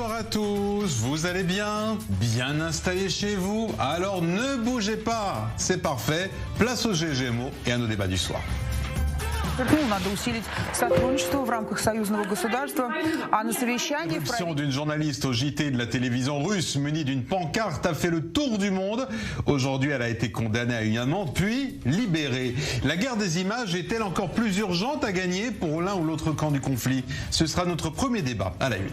Bonsoir à tous, vous allez bien? Bien installés chez vous? Alors ne bougez pas, c'est parfait. Place au GGMO et à nos débats du soir. L'éruption d'une journaliste au JT de la télévision russe munie d'une pancarte a fait le tour du monde. Aujourd'hui, elle a été condamnée à une amende, puis libérée. La guerre des images est-elle encore plus urgente à gagner pour l'un ou l'autre camp du conflit? Ce sera notre premier débat à la une.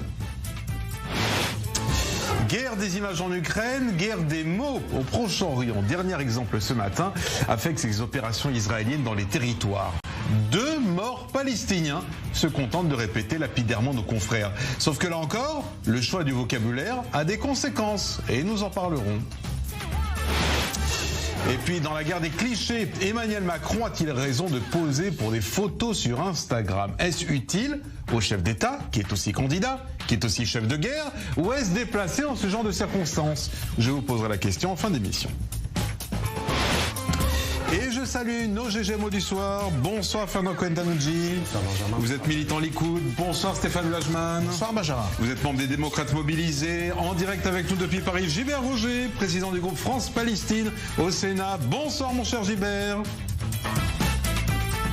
Guerre des images en Ukraine, guerre des mots au Proche-Orient. Dernier exemple ce matin avec ces opérations israéliennes dans les territoires. 2 morts palestiniens se contentent de répéter lapidairement nos confrères. Sauf que là encore, le choix du vocabulaire a des conséquences et nous en parlerons. Et puis, dans la guerre des clichés, Emmanuel Macron a-t-il raison de poser pour des photos sur Instagram? Est-ce utile au chef d'État, qui est aussi candidat, qui est aussi chef de guerre, ou est-ce déplacé en ce genre de circonstances? Je vous poserai la question en fin d'émission. Et je salue nos GGMO du soir. Bonsoir Fernand Cohen-Tanouji. Bonsoir Benjamin. Vous êtes militant Likoud. Bonsoir Stéphane Lajman. Bonsoir Benjamin. Vous êtes membre des démocrates mobilisés. En direct avec nous depuis Paris, Gilbert Roger, président du groupe France-Palestine au Sénat. Bonsoir mon cher Gilbert.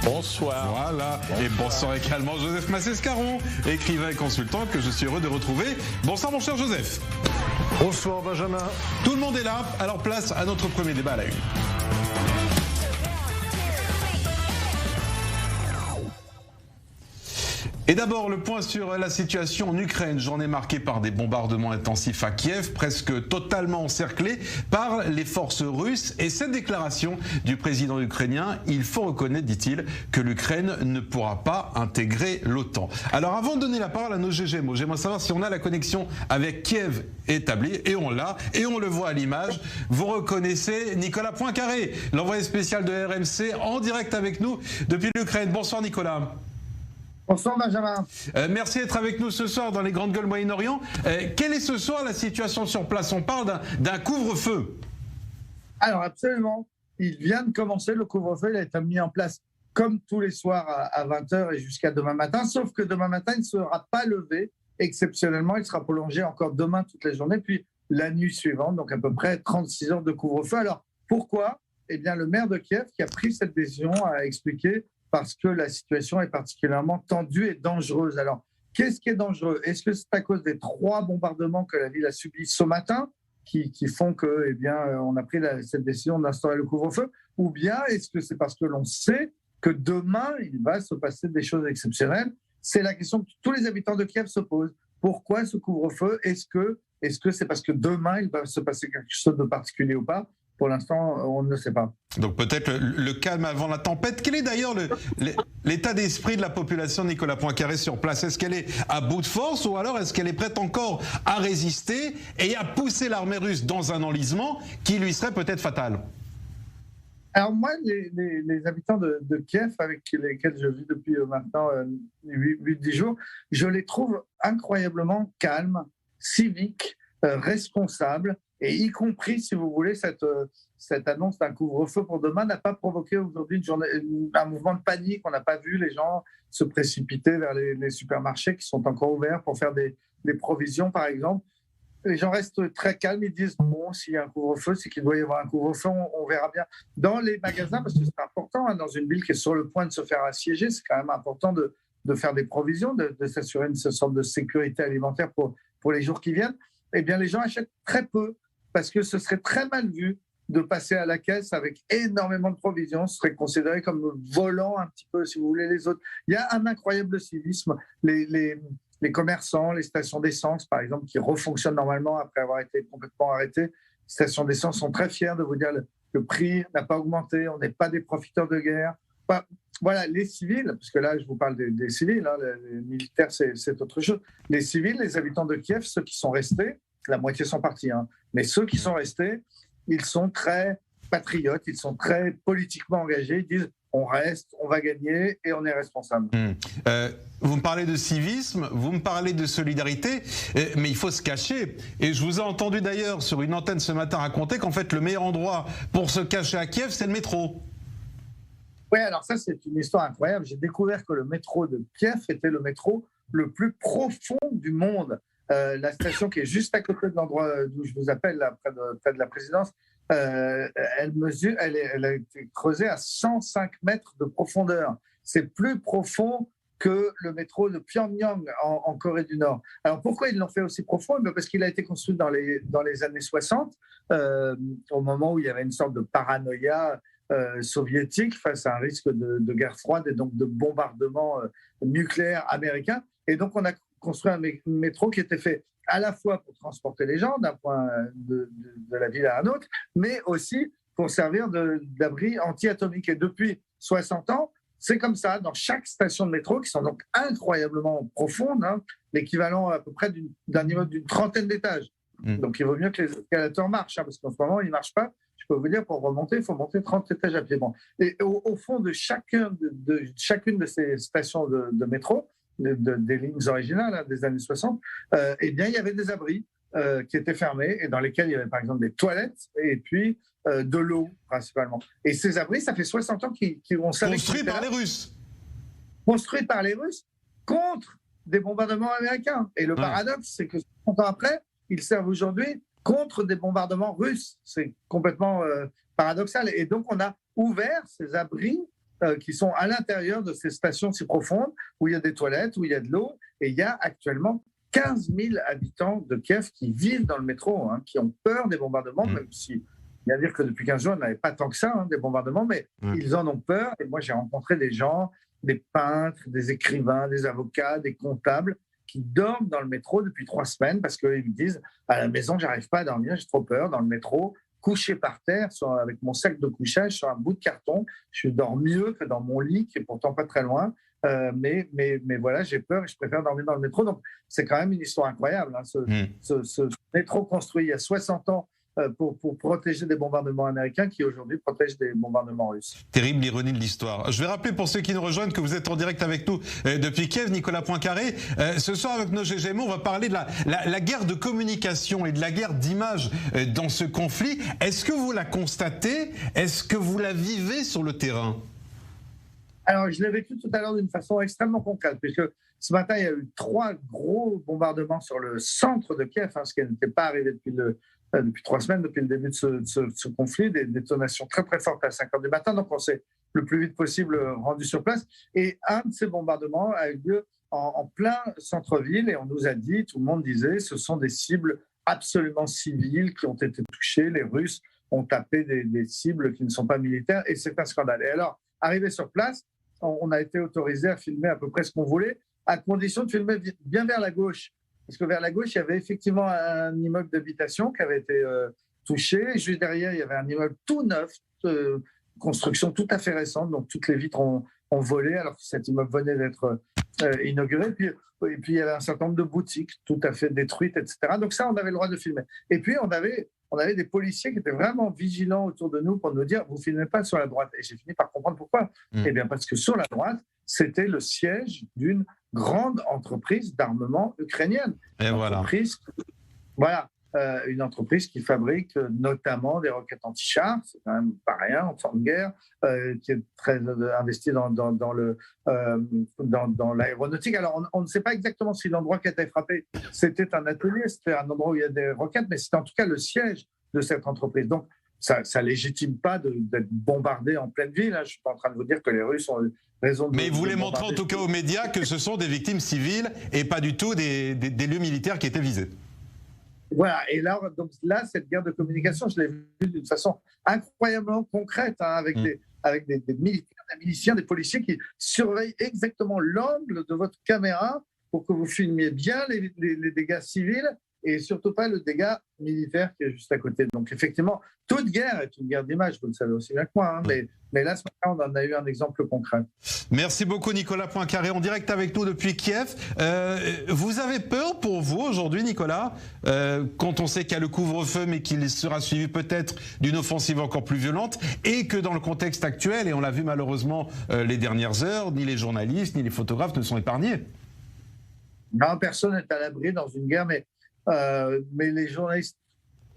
Bonsoir. Voilà. Bonsoir. Et bonsoir également Joseph Massescaron, écrivain et consultant que je suis heureux de retrouver. Bonsoir mon cher Joseph. Bonsoir Benjamin. Tout le monde est là. Alors place à notre premier débat à la une. Et d'abord, le point sur la situation en Ukraine. Journée marquée par des bombardements intensifs à Kiev, presque totalement encerclé par les forces russes. Et cette déclaration du président ukrainien, il faut reconnaître, dit-il, que l'Ukraine ne pourra pas intégrer l'OTAN. Alors avant de donner la parole à nos GGMO, j'aimerais savoir si on a la connexion avec Kiev établie. Et on l'a, et on le voit à l'image. Vous reconnaissez Nicolas Poincaré, l'envoyé spécial de RMC, en direct avec nous depuis l'Ukraine. Bonsoir Nicolas. Bonsoir Benjamin. Merci d'être avec nous ce soir dans les Grandes Gueules Moyen-Orient. Quelle est ce soir la situation sur place? On parle d'un couvre-feu. Alors absolument, il vient de commencer, le couvre-feu, il a été mis en place comme tous les soirs à 20h et jusqu'à demain matin, sauf que demain matin, il ne sera pas levé. Exceptionnellement, il sera prolongé encore demain toute la journée, puis la nuit suivante, donc à peu près 36 heures de couvre-feu. Alors pourquoi? Eh bien, le maire de Kiev qui a pris cette décision a expliqué parce que la situation est particulièrement tendue et dangereuse. Alors, qu'est-ce qui est dangereux? Est-ce que c'est à cause des 3 bombardements que la ville a subis ce matin qui font que, eh bien, on a pris cette décision d'instaurer le couvre-feu? Ou bien est-ce que c'est parce que l'on sait que demain, il va se passer des choses exceptionnelles? C'est la question que tous les habitants de Kiev se posent. Pourquoi ce couvre-feu? Est-ce que c'est parce que demain, il va se passer quelque chose de particulier ou pas? Pour l'instant, on ne sait pas. Donc peut-être le calme avant la tempête. Quel est d'ailleurs l'état d'esprit de la population, Nicolas Poincaré, sur place? Est-ce qu'elle est à bout de force ou alors est-ce qu'elle est prête encore à résister et à pousser l'armée russe dans un enlisement qui lui serait peut-être fatal? Alors moi, les habitants de Kiev, avec lesquels je vis depuis maintenant 8-10 jours, je les trouve incroyablement calmes, civiques, responsables. Et y compris, si vous voulez, cette annonce d'un couvre-feu pour demain n'a pas provoqué aujourd'hui un mouvement de panique. On n'a pas vu les gens se précipiter vers les supermarchés qui sont encore ouverts pour faire des provisions, par exemple. Les gens restent très calmes, ils disent bon, s'il y a un couvre-feu, c'est qu'il doit y avoir un couvre-feu, on verra bien. Dans les magasins, parce que c'est important, dans une ville qui est sur le point de se faire assiéger, c'est quand même important de faire des provisions, de s'assurer une sorte de sécurité alimentaire pour les jours qui viennent. Eh bien, les gens achètent très peu, parce que ce serait très mal vu de passer à la caisse avec énormément de provisions. Ce serait considéré comme volant un petit peu, si vous voulez, les autres. Il y a un incroyable civisme. Les commerçants, les stations d'essence, par exemple, qui refonctionnent normalement après avoir été complètement arrêtés. Les stations d'essence sont très fiers de vous dire le prix n'a pas augmenté, on n'est pas des profiteurs de guerre. Voilà, les civils, parce que là, je vous parle des civils, les militaires, c'est autre chose. Les civils, les habitants de Kiev, ceux qui sont restés, la moitié sont partis, mais ceux qui sont restés, ils sont très patriotes, ils sont très politiquement engagés, ils disent on reste, on va gagner et on est responsable. Vous me parlez de civisme, vous me parlez de solidarité, mais il faut se cacher. Et je vous ai entendu d'ailleurs sur une antenne ce matin raconter qu'en fait le meilleur endroit pour se cacher à Kiev, c'est le métro. Oui, alors ça c'est une histoire incroyable. J'ai découvert que le métro de Kiev était le métro le plus profond du monde. La station qui est juste à côté de l'endroit d'où je vous appelle, là, près de la présidence, elle a été creusée à 105 mètres de profondeur. C'est plus profond que le métro de Pyongyang en Corée du Nord. Alors pourquoi ils l'ont fait aussi profond? Parce qu'il a été construit dans les années 60, au moment où il y avait une sorte de paranoïa soviétique face à un risque de guerre froide et donc de bombardement nucléaire américain. Et donc on a construit un métro qui était fait à la fois pour transporter les gens d'un point de la ville à un autre, mais aussi pour servir d'abri anti-atomique. Et depuis 60 ans, c'est comme ça dans chaque station de métro, qui sont donc incroyablement profondes, hein, l'équivalent à peu près d'un immeuble d'une trentaine d'étages. Donc il vaut mieux que les escalators marchent, hein, parce qu'en ce moment, ils ne marchent pas. Je peux vous dire, pour remonter, il faut monter 30 étages à pied. Bon. Et au fond de chacune de ces stations de métro, des lignes originales, hein, des années 60, eh bien, il y avait des abris qui étaient fermés et dans lesquels il y avait par exemple des toilettes et puis de l'eau principalement. Et ces abris, ça fait 60 ans qu'ils ont construits par les Russes. Construits par les Russes contre des bombardements américains. Et le paradoxe, c'est que 30 ans après, ils servent aujourd'hui contre des bombardements russes. C'est complètement paradoxal. Et donc, on a ouvert ces abris qui sont à l'intérieur de ces stations si profondes, où il y a des toilettes, où il y a de l'eau. Et il y a actuellement 15 000 habitants de Kiev qui vivent dans le métro, hein, qui ont peur des bombardements, même si, il y a à dire que depuis 15 jours, on n'avait pas tant que ça, hein, des bombardements, mais ils en ont peur. Et moi, j'ai rencontré des gens, des peintres, des écrivains, des avocats, des comptables, qui dorment dans le métro depuis 3 semaines parce qu'ils me disent, à la maison, j'arrive pas à dormir, j'ai trop peur, dans le métro, couché par terre, avec mon sac de couchage sur un bout de carton, je dors mieux que dans mon lit, qui est pourtant pas très loin. Mais voilà, j'ai peur et je préfère dormir dans le métro. Donc, c'est quand même une histoire incroyable, hein, ce métro construit il y a 60 ans pour protéger des bombardements américains qui aujourd'hui protègent des bombardements russes. Terrible l'ironie de l'histoire. Je vais rappeler pour ceux qui nous rejoignent que vous êtes en direct avec nous depuis Kiev, Nicolas Poincaré. Ce soir avec nos GGMO, on va parler de la guerre de communication et de la guerre d'image dans ce conflit. Est-ce que vous la constatez? Est-ce que vous la vivez sur le terrain? Alors, je l'ai vécu tout à l'heure d'une façon extrêmement concrète, puisque ce matin, il y a eu 3 gros bombardements sur le centre de Kiev, hein, ce qui n'était pas arrivé depuis 3 semaines, depuis le début de ce conflit, des détonations très très fortes à 5 heures du matin. Donc, on s'est le plus vite possible rendu sur place. Et un de ces bombardements a eu lieu en plein centre-ville, et on nous a dit, tout le monde disait, ce sont des cibles absolument civiles qui ont été touchées. Les Russes ont tapé des cibles qui ne sont pas militaires, et c'est un scandale. Et alors, arrivé sur place, on a été autorisé à filmer à peu près ce qu'on voulait, à condition de filmer bien vers la gauche. Parce que vers la gauche, il y avait effectivement un immeuble d'habitation qui avait été touché. Et juste derrière, il y avait un immeuble tout neuf, construction tout à fait récente, donc toutes les vitres ont volé alors que cet immeuble venait d'être inauguré. Et puis, il y avait un certain nombre de boutiques tout à fait détruites, etc. Donc ça, on avait le droit de filmer. Et puis, on avait des policiers qui étaient vraiment vigilants autour de nous pour nous dire « vous ne filmez pas sur la droite ». Et j'ai fini par comprendre pourquoi. Eh bien, parce que sur la droite, c'était le siège d'une grande entreprise d'armement ukrainienne. Et une entreprise qui fabrique notamment des roquettes anti-chars, c'est quand même pas rien en temps de guerre, qui est très investie dans l'aéronautique. Alors, on ne sait pas exactement si l'endroit qui a été frappé, c'était un atelier, c'était un endroit où il y a des roquettes, mais c'était en tout cas le siège de cette entreprise. Donc, ça ne légitime pas d'être bombardé en pleine ville. Hein. Je ne suis pas en train de vous dire que les Russes ont raison de... Mais vous voulez montrer en tout cas aux médias que ce sont des victimes civiles et pas du tout des lieux militaires qui étaient visés. Voilà, et là, cette guerre de communication, je l'ai vue d'une façon incroyablement concrète, hein, avec des militaires, des miliciens, des policiers qui surveillent exactement l'angle de votre caméra pour que vous filmiez bien les dégâts civils et surtout pas le dégât militaire qui est juste à côté. Donc effectivement, toute guerre est une guerre d'image, vous le savez aussi bien que moi, hein, mais là, ce matin, on en a eu un exemple concret. Merci beaucoup Nicolas Poincaré, en direct avec nous depuis Kiev. Vous avez peur pour vous aujourd'hui, Nicolas, quand on sait qu'il y a le couvre-feu, mais qu'il sera suivi peut-être d'une offensive encore plus violente, et que dans le contexte actuel, et on l'a vu malheureusement les dernières heures, ni les journalistes, ni les photographes ne sont épargnés? Non, personne n'est à l'abri dans une guerre, mais les journalistes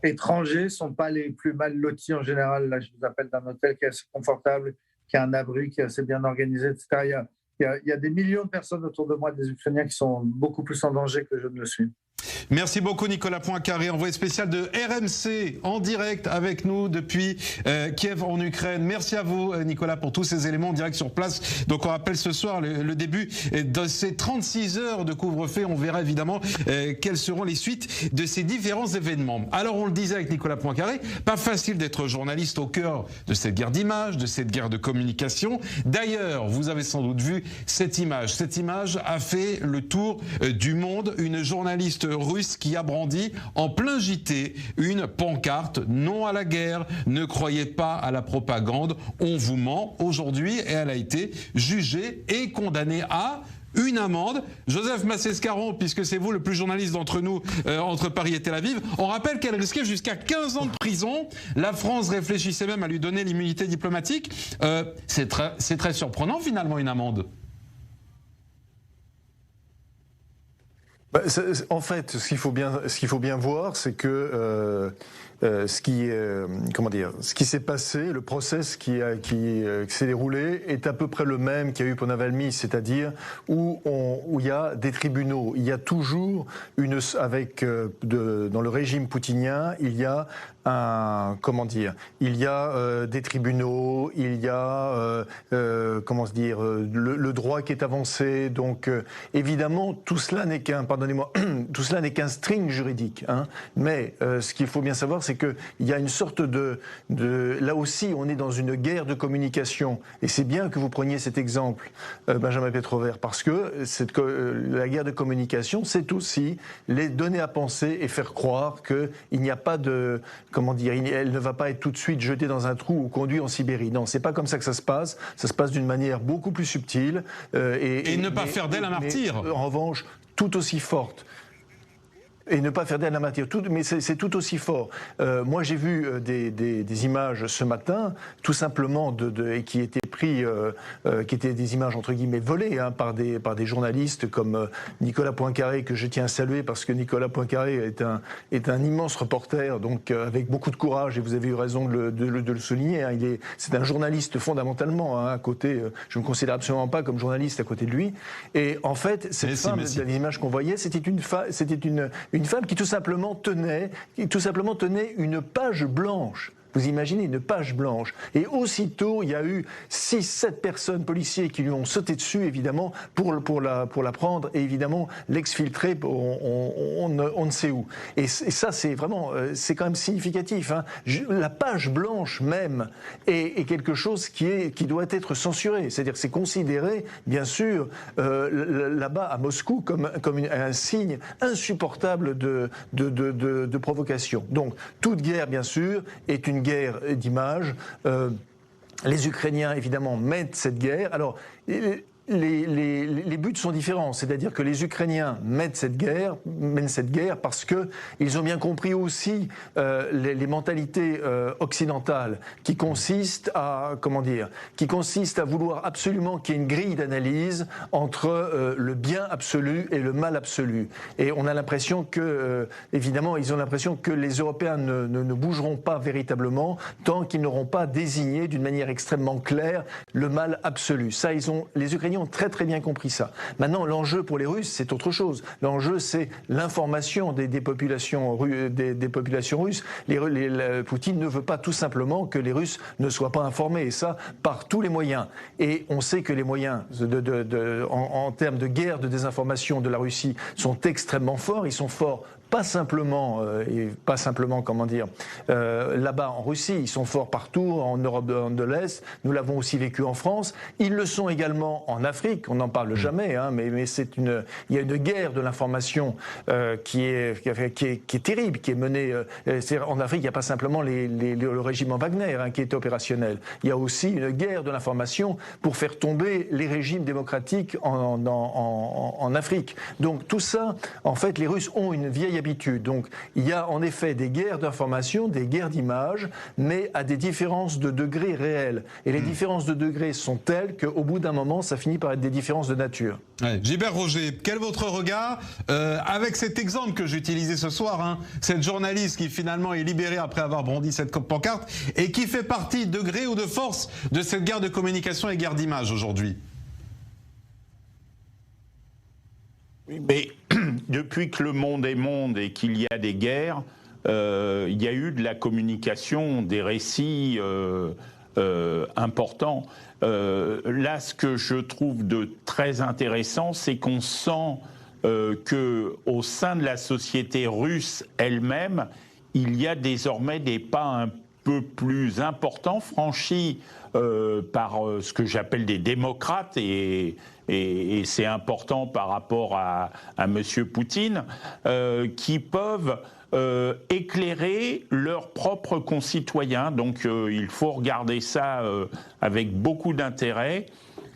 étrangers ne sont pas les plus mal lotis en général. Là, je vous appelle d'un hôtel qui est assez confortable, qui a un abri, qui est assez bien organisé, etc. Il y a des millions de personnes autour de moi, des Ukrainiens, qui sont beaucoup plus en danger que je ne le suis. Merci beaucoup Nicolas Poincaré, envoyé spécial de RMC en direct avec nous depuis Kiev en Ukraine. Merci à vous Nicolas pour tous ces éléments en direct sur place. Donc on rappelle ce soir le début de ces 36 heures de couvre-feu. On verra évidemment quelles seront les suites de ces différents événements. Alors on le disait avec Nicolas Poincaré, pas facile d'être journaliste au cœur de cette guerre d'image, de cette guerre de communication. D'ailleurs, vous avez sans doute vu cette image. Cette image a fait le tour du monde. Une journaliste russe qui a brandi en plein JT une pancarte « Non à la guerre, ne croyez pas à la propagande, on vous ment » aujourd'hui, et elle a été jugée et condamnée à une amende. Joseph Massescaron, puisque c'est vous le plus journaliste d'entre nous, entre Paris et Tel Aviv, on rappelle qu'elle risquait jusqu'à 15 ans de prison. La France réfléchissait même à lui donner l'immunité diplomatique. C'est très surprenant finalement une amende. En fait, ce qu'il faut bien voir, c'est que ce qui s'est passé, le process qui s'est déroulé est à peu près le même qu'il y a eu pour Navalny, c'est-à-dire où il y a des tribunaux. Il y a toujours dans le régime poutinien, il y a des tribunaux, il y a le droit qui est avancé. Donc évidemment, tout cela n'est qu'un string juridique. Hein. Mais ce qu'il faut bien savoir, c'est qu'il y a une sorte là aussi, on est dans une guerre de communication. Et c'est bien que vous preniez cet exemple, Benjamin Petrover, parce que la guerre de communication, c'est aussi les donner à penser et faire croire qu'il n'y a pas de... elle ne va pas être tout de suite jetée dans un trou ou conduite en Sibérie. Non, c'est pas comme ça que ça se passe. Ça se passe d'une manière beaucoup plus subtile. Et ne pas faire d'elle un martyr. En revanche, tout aussi forte. Et ne pas faire d'elle un martyr, mais c'est tout aussi fort. Moi, j'ai vu des images ce matin, tout simplement, qui étaient qui étaient des images entre guillemets volées par des journalistes comme Nicolas Poincaré, que je tiens à saluer parce que Nicolas Poincaré est un immense reporter, donc avec beaucoup de courage, et vous avez eu raison de le souligner. Hein, c'est un journaliste fondamentalement. Hein, à côté, je ne me considère absolument pas comme journaliste à côté de lui. Et en fait, cette femme, les images qu'on voyait, c'était une femme qui tout simplement tenait une page blanche. Vous imaginez une page blanche. Et aussitôt, il y a eu 6-7 personnes, policiers, qui lui ont sauté dessus, évidemment, pour la prendre et évidemment l'exfiltrer, on ne sait où. Et ça, c'est vraiment, c'est quand même significatif. Hein. La page blanche même est quelque chose qui doit être censuré. C'est-à-dire que c'est considéré, bien sûr, là-bas à Moscou, comme un signe insupportable de provocation. Donc, toute guerre, bien sûr, est une guerre d'image. Les Ukrainiens, évidemment, mènent cette guerre. Alors, les buts sont différents, c'est-à-dire que les Ukrainiens mènent cette guerre parce qu'ils ont bien compris aussi les mentalités occidentales qui consistent à vouloir absolument qu'il y ait une grille d'analyse entre le bien absolu et le mal absolu. Et on a l'impression évidemment, ils ont l'impression que les Européens ne bougeront pas véritablement tant qu'ils n'auront pas désigné d'une manière extrêmement claire le mal absolu. Ça, les Ukrainiens ont très très bien compris ça. Maintenant, l'enjeu pour les Russes, c'est autre chose. L'enjeu, c'est l'information des populations russes. Poutine ne veut pas tout simplement que les Russes ne soient pas informés, et ça, par tous les moyens. Et on sait que les moyens en termes de guerre de désinformation de la Russie sont extrêmement forts. Ils sont forts pas simplement là-bas en Russie, ils sont forts partout, en Europe de l'Est, nous l'avons aussi vécu en France, ils le sont également en Afrique, on n'en parle jamais, hein, mais il y a une guerre de l'information qui est terrible, qui est menée, en Afrique, il n'y a pas simplement le régiment Wagner qui est opérationnel, il y a aussi une guerre de l'information pour faire tomber les régimes démocratiques en Afrique. Donc tout ça, en fait, les Russes ont une vieille habitude. Donc il y a en effet des guerres d'information, des guerres d'image, mais à des différences de degrés réels. Et les différences de degrés sont telles qu'au bout d'un moment, ça finit par être des différences de nature. Ouais. Gilbert Roger, quel est votre regard avec cet exemple que j'utilisais ce soir, hein, cette journaliste qui finalement est libérée après avoir brandi cette pancarte et qui fait partie de gré ou de force de cette guerre de communication et guerre d'image aujourd'hui? Oui, mais depuis que le monde est monde et qu'il y a des guerres, il y a eu de la communication, des récits importants. Là, ce que je trouve de très intéressant, c'est qu'on sent qu'au sein de la société russe elle-même, il y a désormais des pas un peu plus importants franchis par ce que j'appelle des démocrates, et c'est important par rapport à M. Poutine, qui peuvent éclairer leurs propres concitoyens. Donc il faut regarder ça avec beaucoup d'intérêt,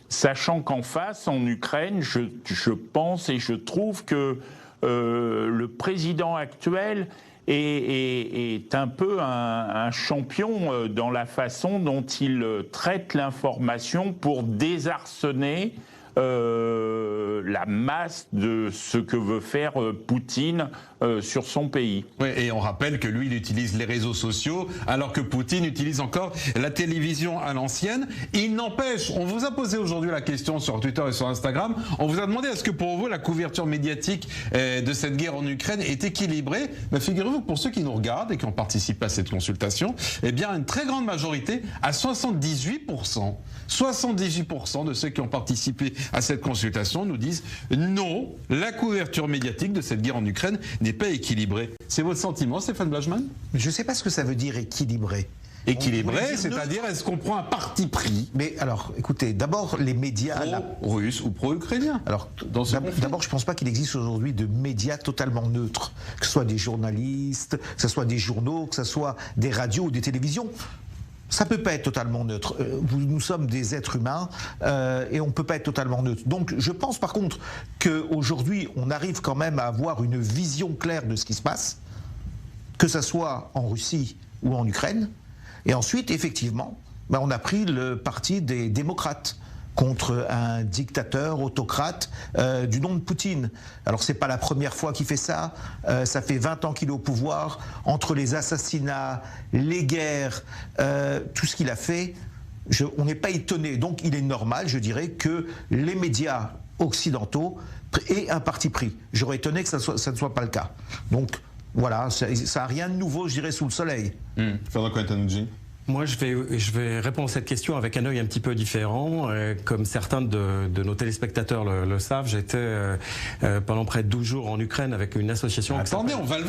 sachant qu'en face, en Ukraine, je pense et je trouve que le président actuel est un peu un champion dans la façon dont il traite l'information pour désarçonner la masse de ce que veut faire Poutine sur son pays. Oui, et on rappelle que lui, il utilise les réseaux sociaux, alors que Poutine utilise encore la télévision à l'ancienne. Il n'empêche, on vous a posé aujourd'hui la question sur Twitter et sur Instagram, on vous a demandé est-ce que pour vous, la couverture médiatique de cette guerre en Ukraine est équilibrée. Ben, figurez-vous que pour ceux qui nous regardent et qui ont participé à cette consultation, eh bien, une très grande majorité, à 78%, 78% de ceux qui ont participé à cette consultation nous disent non, la couverture médiatique de cette guerre en Ukraine n'est pas équilibrée. C'est votre sentiment, Stéphane Blachman? Je ne sais pas ce que ça veut dire équilibré. Équilibré, c'est-à-dire est-ce qu'on prend un parti pris? Mais alors, écoutez, d'abord les médias pro-russes ou pro-ukrainiens. Alors, d'abord, je ne pense pas qu'il existe aujourd'hui de médias totalement neutres, que ce soit des journalistes, que ce soit des journaux, que ce soit des radios ou des télévisions. Ça ne peut pas être totalement neutre. Nous sommes des êtres humains et on ne peut pas être totalement neutre. Donc je pense par contre qu'aujourd'hui, on arrive quand même à avoir une vision claire de ce qui se passe, que ce soit en Russie ou en Ukraine. Et ensuite, effectivement, on a pris le parti des démocrates contre un dictateur autocrate du nom de Poutine. Alors c'est pas la première fois qu'il fait ça, ça fait 20 ans qu'il est au pouvoir, entre les assassinats, les guerres, tout ce qu'il a fait, on n'est pas étonné. Donc il est normal, je dirais, que les médias occidentaux aient un parti pris. J'aurais étonné que ça ne soit pas le cas. Donc voilà, ça n'a rien de nouveau, je dirais, sous le soleil. Ferdinand Cohen-Tannoudji. Moi, je vais répondre à cette question avec un œil un petit peu différent. Comme certains de nos téléspectateurs le savent, j'étais pendant près de 12 jours en Ukraine avec une association... Attendez, on va le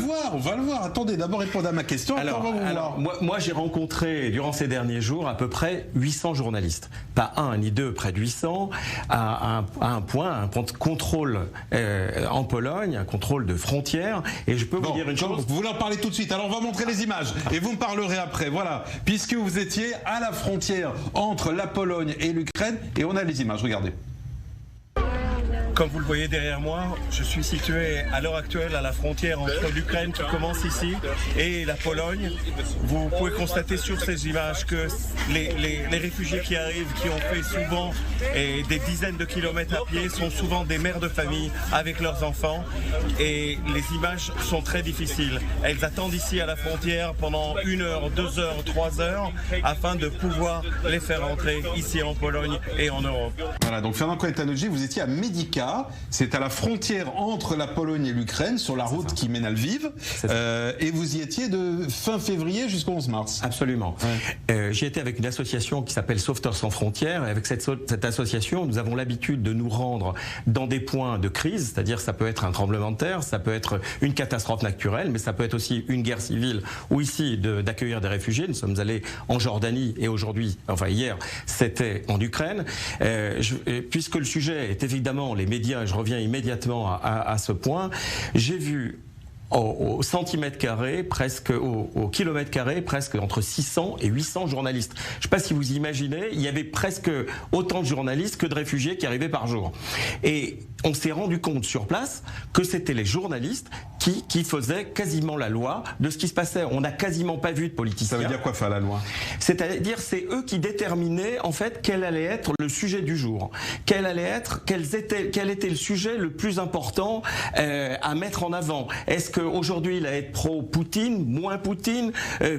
voir. Attendez, d'abord répondre à ma question. Alors moi j'ai rencontré, durant ces derniers jours, à peu près 800 journalistes. Pas un ni deux, près de 800, à un point de contrôle en Pologne, un contrôle de frontières. Et je peux vous dire une chose... Vous voulez en parler tout de suite. Alors on va montrer les images et vous me parlerez après. Voilà. Puisque vous étiez à la frontière entre la Pologne et l'Ukraine, et on a les images, regardez. Comme vous le voyez derrière moi, je suis situé à l'heure actuelle à la frontière entre l'Ukraine qui commence ici et la Pologne. Vous pouvez constater sur ces images que les réfugiés qui arrivent, qui ont fait souvent des dizaines de kilomètres à pied, sont souvent des mères de famille avec leurs enfants. Et les images sont très difficiles. Elles attendent ici à la frontière pendant 1 heure, 2 heures, 3 heures afin de pouvoir les faire entrer ici en Pologne et en Europe. Voilà, donc Ferdinand Cohen-Tannoudji, vous étiez à Médica. C'est à la frontière entre la Pologne et l'Ukraine, sur la route qui mène à Lviv. Et vous y étiez de fin février jusqu'au 11 mars. Absolument. Ouais. J'y étais avec une association qui s'appelle Sauveteurs sans frontières. Et avec cette association, nous avons l'habitude de nous rendre dans des points de crise. C'est-à-dire, ça peut être un tremblement de terre, ça peut être une catastrophe naturelle, mais ça peut être aussi une guerre civile, ou ici d'accueillir des réfugiés. Nous sommes allés en Jordanie et aujourd'hui, enfin hier, c'était en Ukraine. Puisque le sujet est évidemment les médias, et je reviens immédiatement à ce point, j'ai vu au centimètre carré, presque au kilomètre carré, presque entre 600 et 800 journalistes. Je ne sais pas si vous imaginez, il y avait presque autant de journalistes que de réfugiés qui arrivaient par jour. Et on s'est rendu compte sur place que c'était les journalistes qui faisaient quasiment la loi de ce qui se passait. On n'a quasiment pas vu de politiciens. Ça veut dire quoi faire la loi? C'est-à-dire, c'est eux qui déterminaient en fait quel allait être le sujet du jour, quel était le sujet le plus important à mettre en avant. Est-ce qu'aujourd'hui il allait être pro-Poutine, moins Poutine,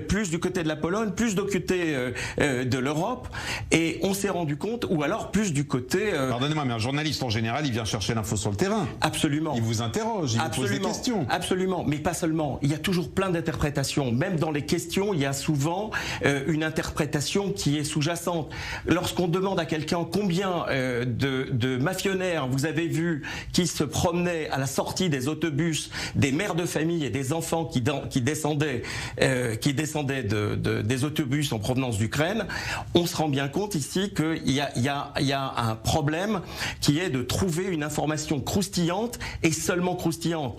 plus du côté de la Pologne, plus du côté de l'Europe, et on s'est rendu compte, ou alors plus du côté... Pardonnez-moi, mais un journaliste en général, il vient chercher l'info sur le terrain. Absolument. Ils vous interrogent, ils vous posent des questions. Absolument, mais pas seulement. Il y a toujours plein d'interprétations. Même dans les questions, il y a souvent une interprétation qui est sous-jacente. Lorsqu'on demande à quelqu'un combien de mafionnaires vous avez vu qui se promenaient à la sortie des autobus, des mères de famille et des enfants qui descendaient des autobus en provenance d'Ukraine, on se rend bien compte ici qu'il y a un problème qui est de trouver une information croustillante et seulement croustillante.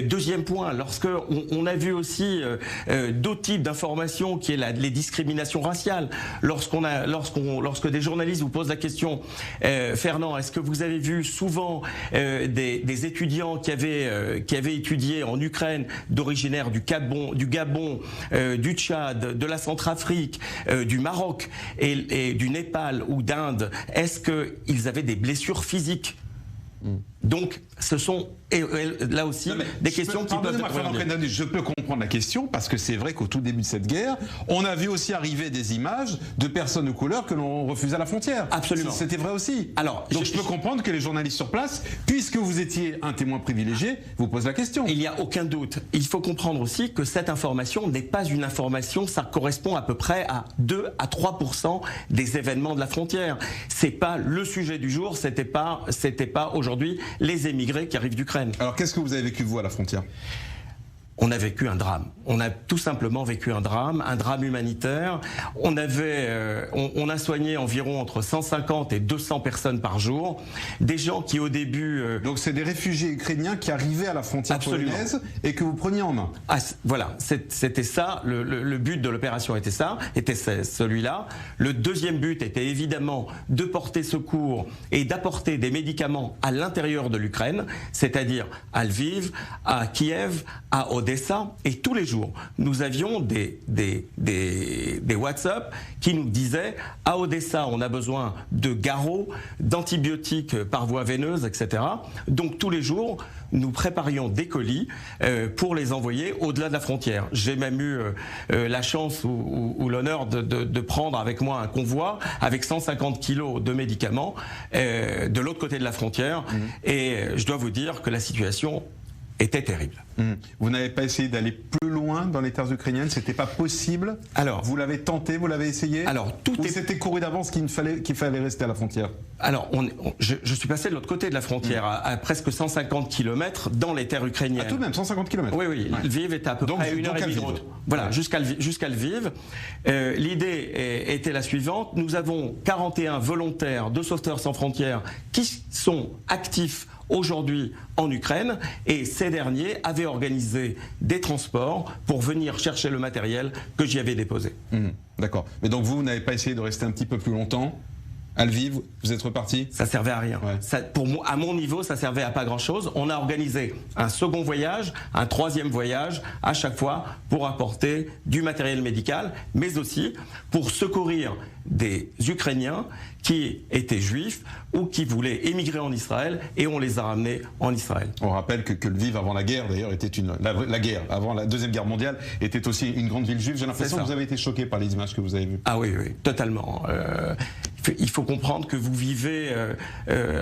Deuxième point, lorsque on a vu aussi d'autres types d'informations qui est les discriminations raciales. Lorsque des journalistes vous posent la question, Fernand, est-ce que vous avez vu souvent des étudiants qui avaient étudié en Ukraine, d'originaire du Gabon, du Tchad, de la Centrafrique, du Maroc et du Népal ou d'Inde, est-ce qu'ils avaient des blessures physiques? Donc, ce sont là aussi des questions qui peuvent être revenues. Je peux comprendre la question parce que c'est vrai qu'au tout début de cette guerre, on a vu aussi arriver des images de personnes de couleur que l'on refusait à la frontière. Absolument. C'était vrai aussi. Alors, donc je peux comprendre que les journalistes sur place, puisque vous étiez un témoin privilégié, vous posent la question. Il n'y a aucun doute. Il faut comprendre aussi que cette information n'est pas une information, ça correspond à peu près à 2 à 3% des événements de la frontière. C'est pas le sujet du jour, c'était pas aujourd'hui les émigrés qui arrivent d'Ukraine. Alors qu'est-ce que vous avez vécu vous à la frontière ? On a vécu un drame. On a tout simplement vécu un drame humanitaire. On a soigné environ entre 150 et 200 personnes par jour. Des gens qui au début... Donc c'est des réfugiés ukrainiens qui arrivaient à la frontière polonaise et que vous preniez en main. Voilà, c'était ça. Le but de l'opération était celui-là. Le deuxième but était évidemment de porter secours et d'apporter des médicaments à l'intérieur de l'Ukraine, c'est-à-dire à Lviv, à Kiev, à Odessa. Et tous les jours, nous avions des WhatsApp qui nous disaient à Odessa, on a besoin de garrots, d'antibiotiques par voie veineuse, etc. Donc tous les jours, nous préparions des colis pour les envoyer au-delà de la frontière. J'ai même eu la chance ou l'honneur de prendre avec moi un convoi avec 150 kilos de médicaments de l'autre côté de la frontière. Et je dois vous dire que la situation était terrible. Vous n'avez pas essayé d'aller plus loin dans les terres ukrainiennes? C'était pas possible? Alors, vous l'avez tenté, vous l'avez essayé? Alors, c'était couru d'avance qu'il fallait rester à la frontière? Alors, je suis passé de l'autre côté de la frontière, à presque 150 km dans les terres ukrainiennes. Ah, tout de même, 150 km? Oui. Ouais. Lviv était à peu près 1h30 de route. Voilà, ouais. Jusqu'à Lviv. L'idée était la suivante. Nous avons 41 volontaires de Sauveteurs sans frontières qui sont actifs aujourd'hui en Ukraine, et ces derniers avaient organisé des transports pour venir chercher le matériel que j'y avais déposé. D'accord. Mais donc vous n'avez pas essayé de rester un petit peu plus longtemps à Lviv? Vous êtes reparti? Ça servait à rien. Ouais. Pour moi, à mon niveau, ça servait à pas grand-chose. On a organisé un second voyage, un troisième voyage, à chaque fois pour apporter du matériel médical, mais aussi pour secourir des Ukrainiens qui étaient juifs ou qui voulaient émigrer en Israël, et on les a ramenés en Israël. On rappelle que Lviv, avant la guerre, d'ailleurs, était la guerre, avant la Deuxième Guerre mondiale, était aussi une grande ville juive. J'ai l'impression que vous avez été choqué par les images que vous avez vues. Ah oui, totalement. Il faut comprendre que vous vivez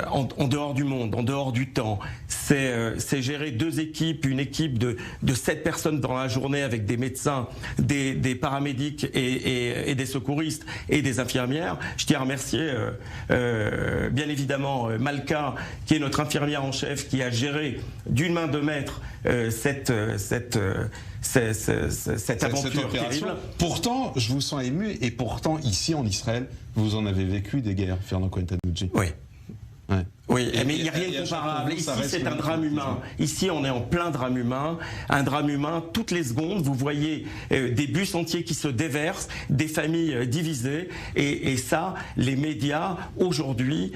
en dehors du monde, en dehors du temps. C'est gérer deux équipes, une équipe de 7 personnes dans la journée avec des médecins, des paramédics et des secouristes et des infirmières. Je tiens à remercier bien évidemment Malka, qui est notre infirmière en chef, qui a géré d'une main de maître cette aventure terrible. Pourtant, je vous sens ému, et pourtant, ici en Israël, vous en avez vécu des guerres, Fernand Cohen-Tanucci. Oui. Ouais. Oui, mais il n'y a rien de comparable. Ici, c'est un drame humain. Ici, on est en plein drame humain. Un drame humain, toutes les secondes, vous voyez des bus entiers qui se déversent, des familles divisées. Et ça, les médias, aujourd'hui,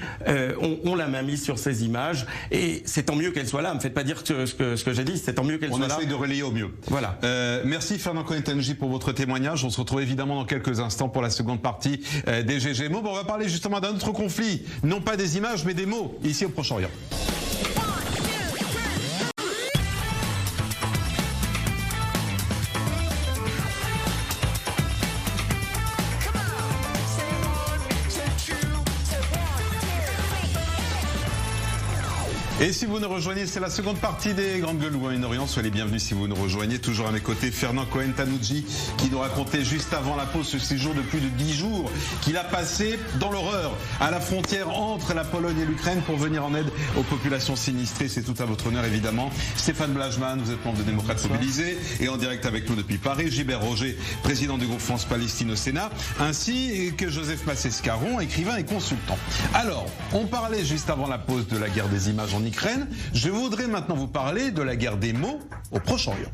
ont la main mise sur ces images. Et c'est tant mieux qu'elles soient là. Ne me faites pas dire ce que j'ai dit. C'est tant mieux qu'elles soient là. On essaye de relayer au mieux. Voilà. Merci Fernand Cohen-Tanucci pour votre témoignage. On se retrouve évidemment dans quelques instants pour la seconde partie des GG Mots. Bon, on va parler justement d'un autre conflit. Non pas des images, mais des mots. Ici au Proche-Orient. Et si vous nous rejoignez, c'est la seconde partie des Grandes Gueules Moyen-Orient. Soyez les bienvenus si vous nous rejoignez. Toujours à mes côtés, Fernand Cohen-Tanoudji, qui nous racontait juste avant la pause ce séjour de plus de 10 jours qu'il a passé dans l'horreur à la frontière entre la Pologne et l'Ukraine pour venir en aide aux populations sinistrées. C'est tout à votre honneur, évidemment. Stéphane Blajman, vous êtes membre de Démocrates Mobilisés et en direct avec nous depuis Paris. Gilbert Roger, président du groupe France-Palestine au Sénat, ainsi que Joseph Massescaron, écrivain et consultant. Alors, on parlait juste avant la pause de la guerre des images en Ukraine. Je voudrais maintenant vous parler de la guerre des mots au Proche-Orient.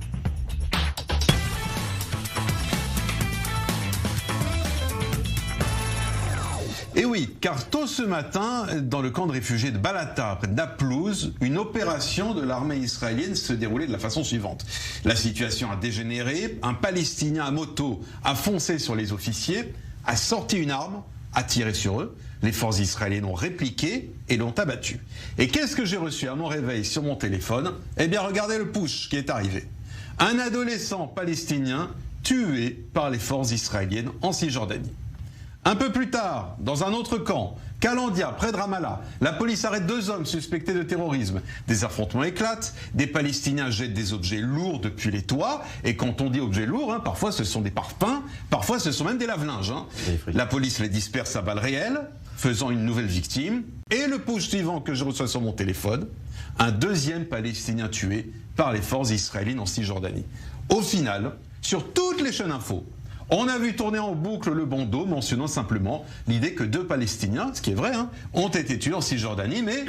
Et oui, car tôt ce matin, dans le camp de réfugiés de Balata, près de Naplouse, une opération de l'armée israélienne se déroulait de la façon suivante. La situation a dégénéré, un Palestinien à moto a foncé sur les officiers, a sorti une arme, a tiré sur eux. Les forces israéliennes ont répliqué et l'ont abattu. Et qu'est-ce que j'ai reçu à mon réveil sur mon téléphone? Eh bien, regardez le push qui est arrivé. Un adolescent palestinien tué par les forces israéliennes en Cisjordanie. Un peu plus tard, dans un autre camp, Kalandia, près de Ramallah, la police arrête 2 hommes suspectés de terrorisme. Des affrontements éclatent, des Palestiniens jettent des objets lourds depuis les toits, et quand on dit objets lourds, parfois ce sont des parpaings, parfois ce sont même des lave-linges. La police les disperse à balles réelles, faisant une nouvelle victime, et le push suivant que je reçois sur mon téléphone, un 2e Palestinien tué par les forces israéliennes en Cisjordanie. Au final, sur toutes les chaînes info, on a vu tourner en boucle le bandeau mentionnant simplement l'idée que 2 Palestiniens, ce qui est vrai, ont été tués en Cisjordanie, mais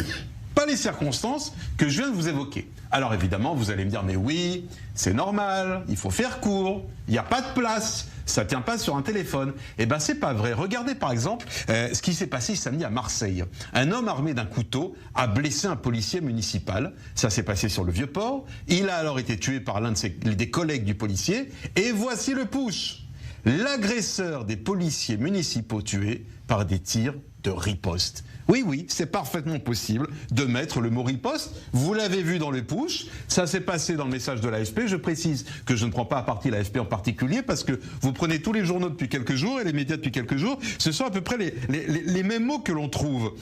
pas les circonstances que je viens de vous évoquer. Alors évidemment, vous allez me dire, mais oui, c'est normal, il faut faire court, il n'y a pas de place, ça ne tient pas sur un téléphone. Eh bien, c'est pas vrai. Regardez par exemple ce qui s'est passé samedi à Marseille. Un homme armé d'un couteau a blessé un policier municipal. Ça s'est passé sur le Vieux-Port. Il a alors été tué par l'un des collègues du policier. Et voici le push. L'agresseur des policiers municipaux tués par des tirs de riposte. Oui, c'est parfaitement possible de mettre le mot riposte. Vous l'avez vu dans le push, ça s'est passé dans le message de l'AFP. Je précise que je ne prends pas à partie l'AFP en particulier parce que vous prenez tous les journaux depuis quelques jours et les médias depuis quelques jours. Ce sont à peu près les mêmes mots que l'on trouve.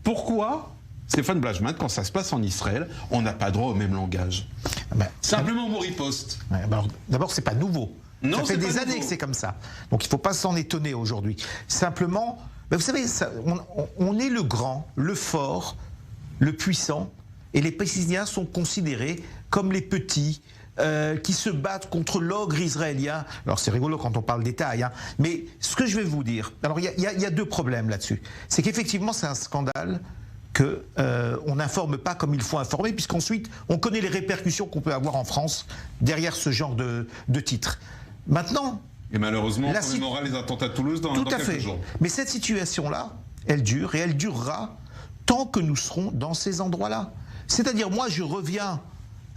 Pourquoi, Stéphane Blajman, quand ça se passe en Israël, on n'a pas droit au même langage? Simplement au mot riposte. D'abord, c'est pas nouveau. Non, ça fait des années que c'est comme ça. Donc il ne faut pas s'en étonner aujourd'hui. Simplement, vous savez, on est le grand, le fort, le puissant, et les Palestiniens sont considérés comme les petits qui se battent contre l'ogre israélien. Alors c'est rigolo quand on parle des tailles, mais ce que je vais vous dire, alors il y a 2 problèmes là-dessus. C'est qu'effectivement c'est un scandale qu'on n'informe pas comme il faut informer, puisqu'ensuite on connaît les répercussions qu'on peut avoir en France derrière ce genre de titres. Maintenant, et malheureusement, on commémorera les attentats de Toulouse dans quelques jours. Mais cette situation-là, elle dure et elle durera tant que nous serons dans ces endroits-là. C'est-à-dire, moi, je reviens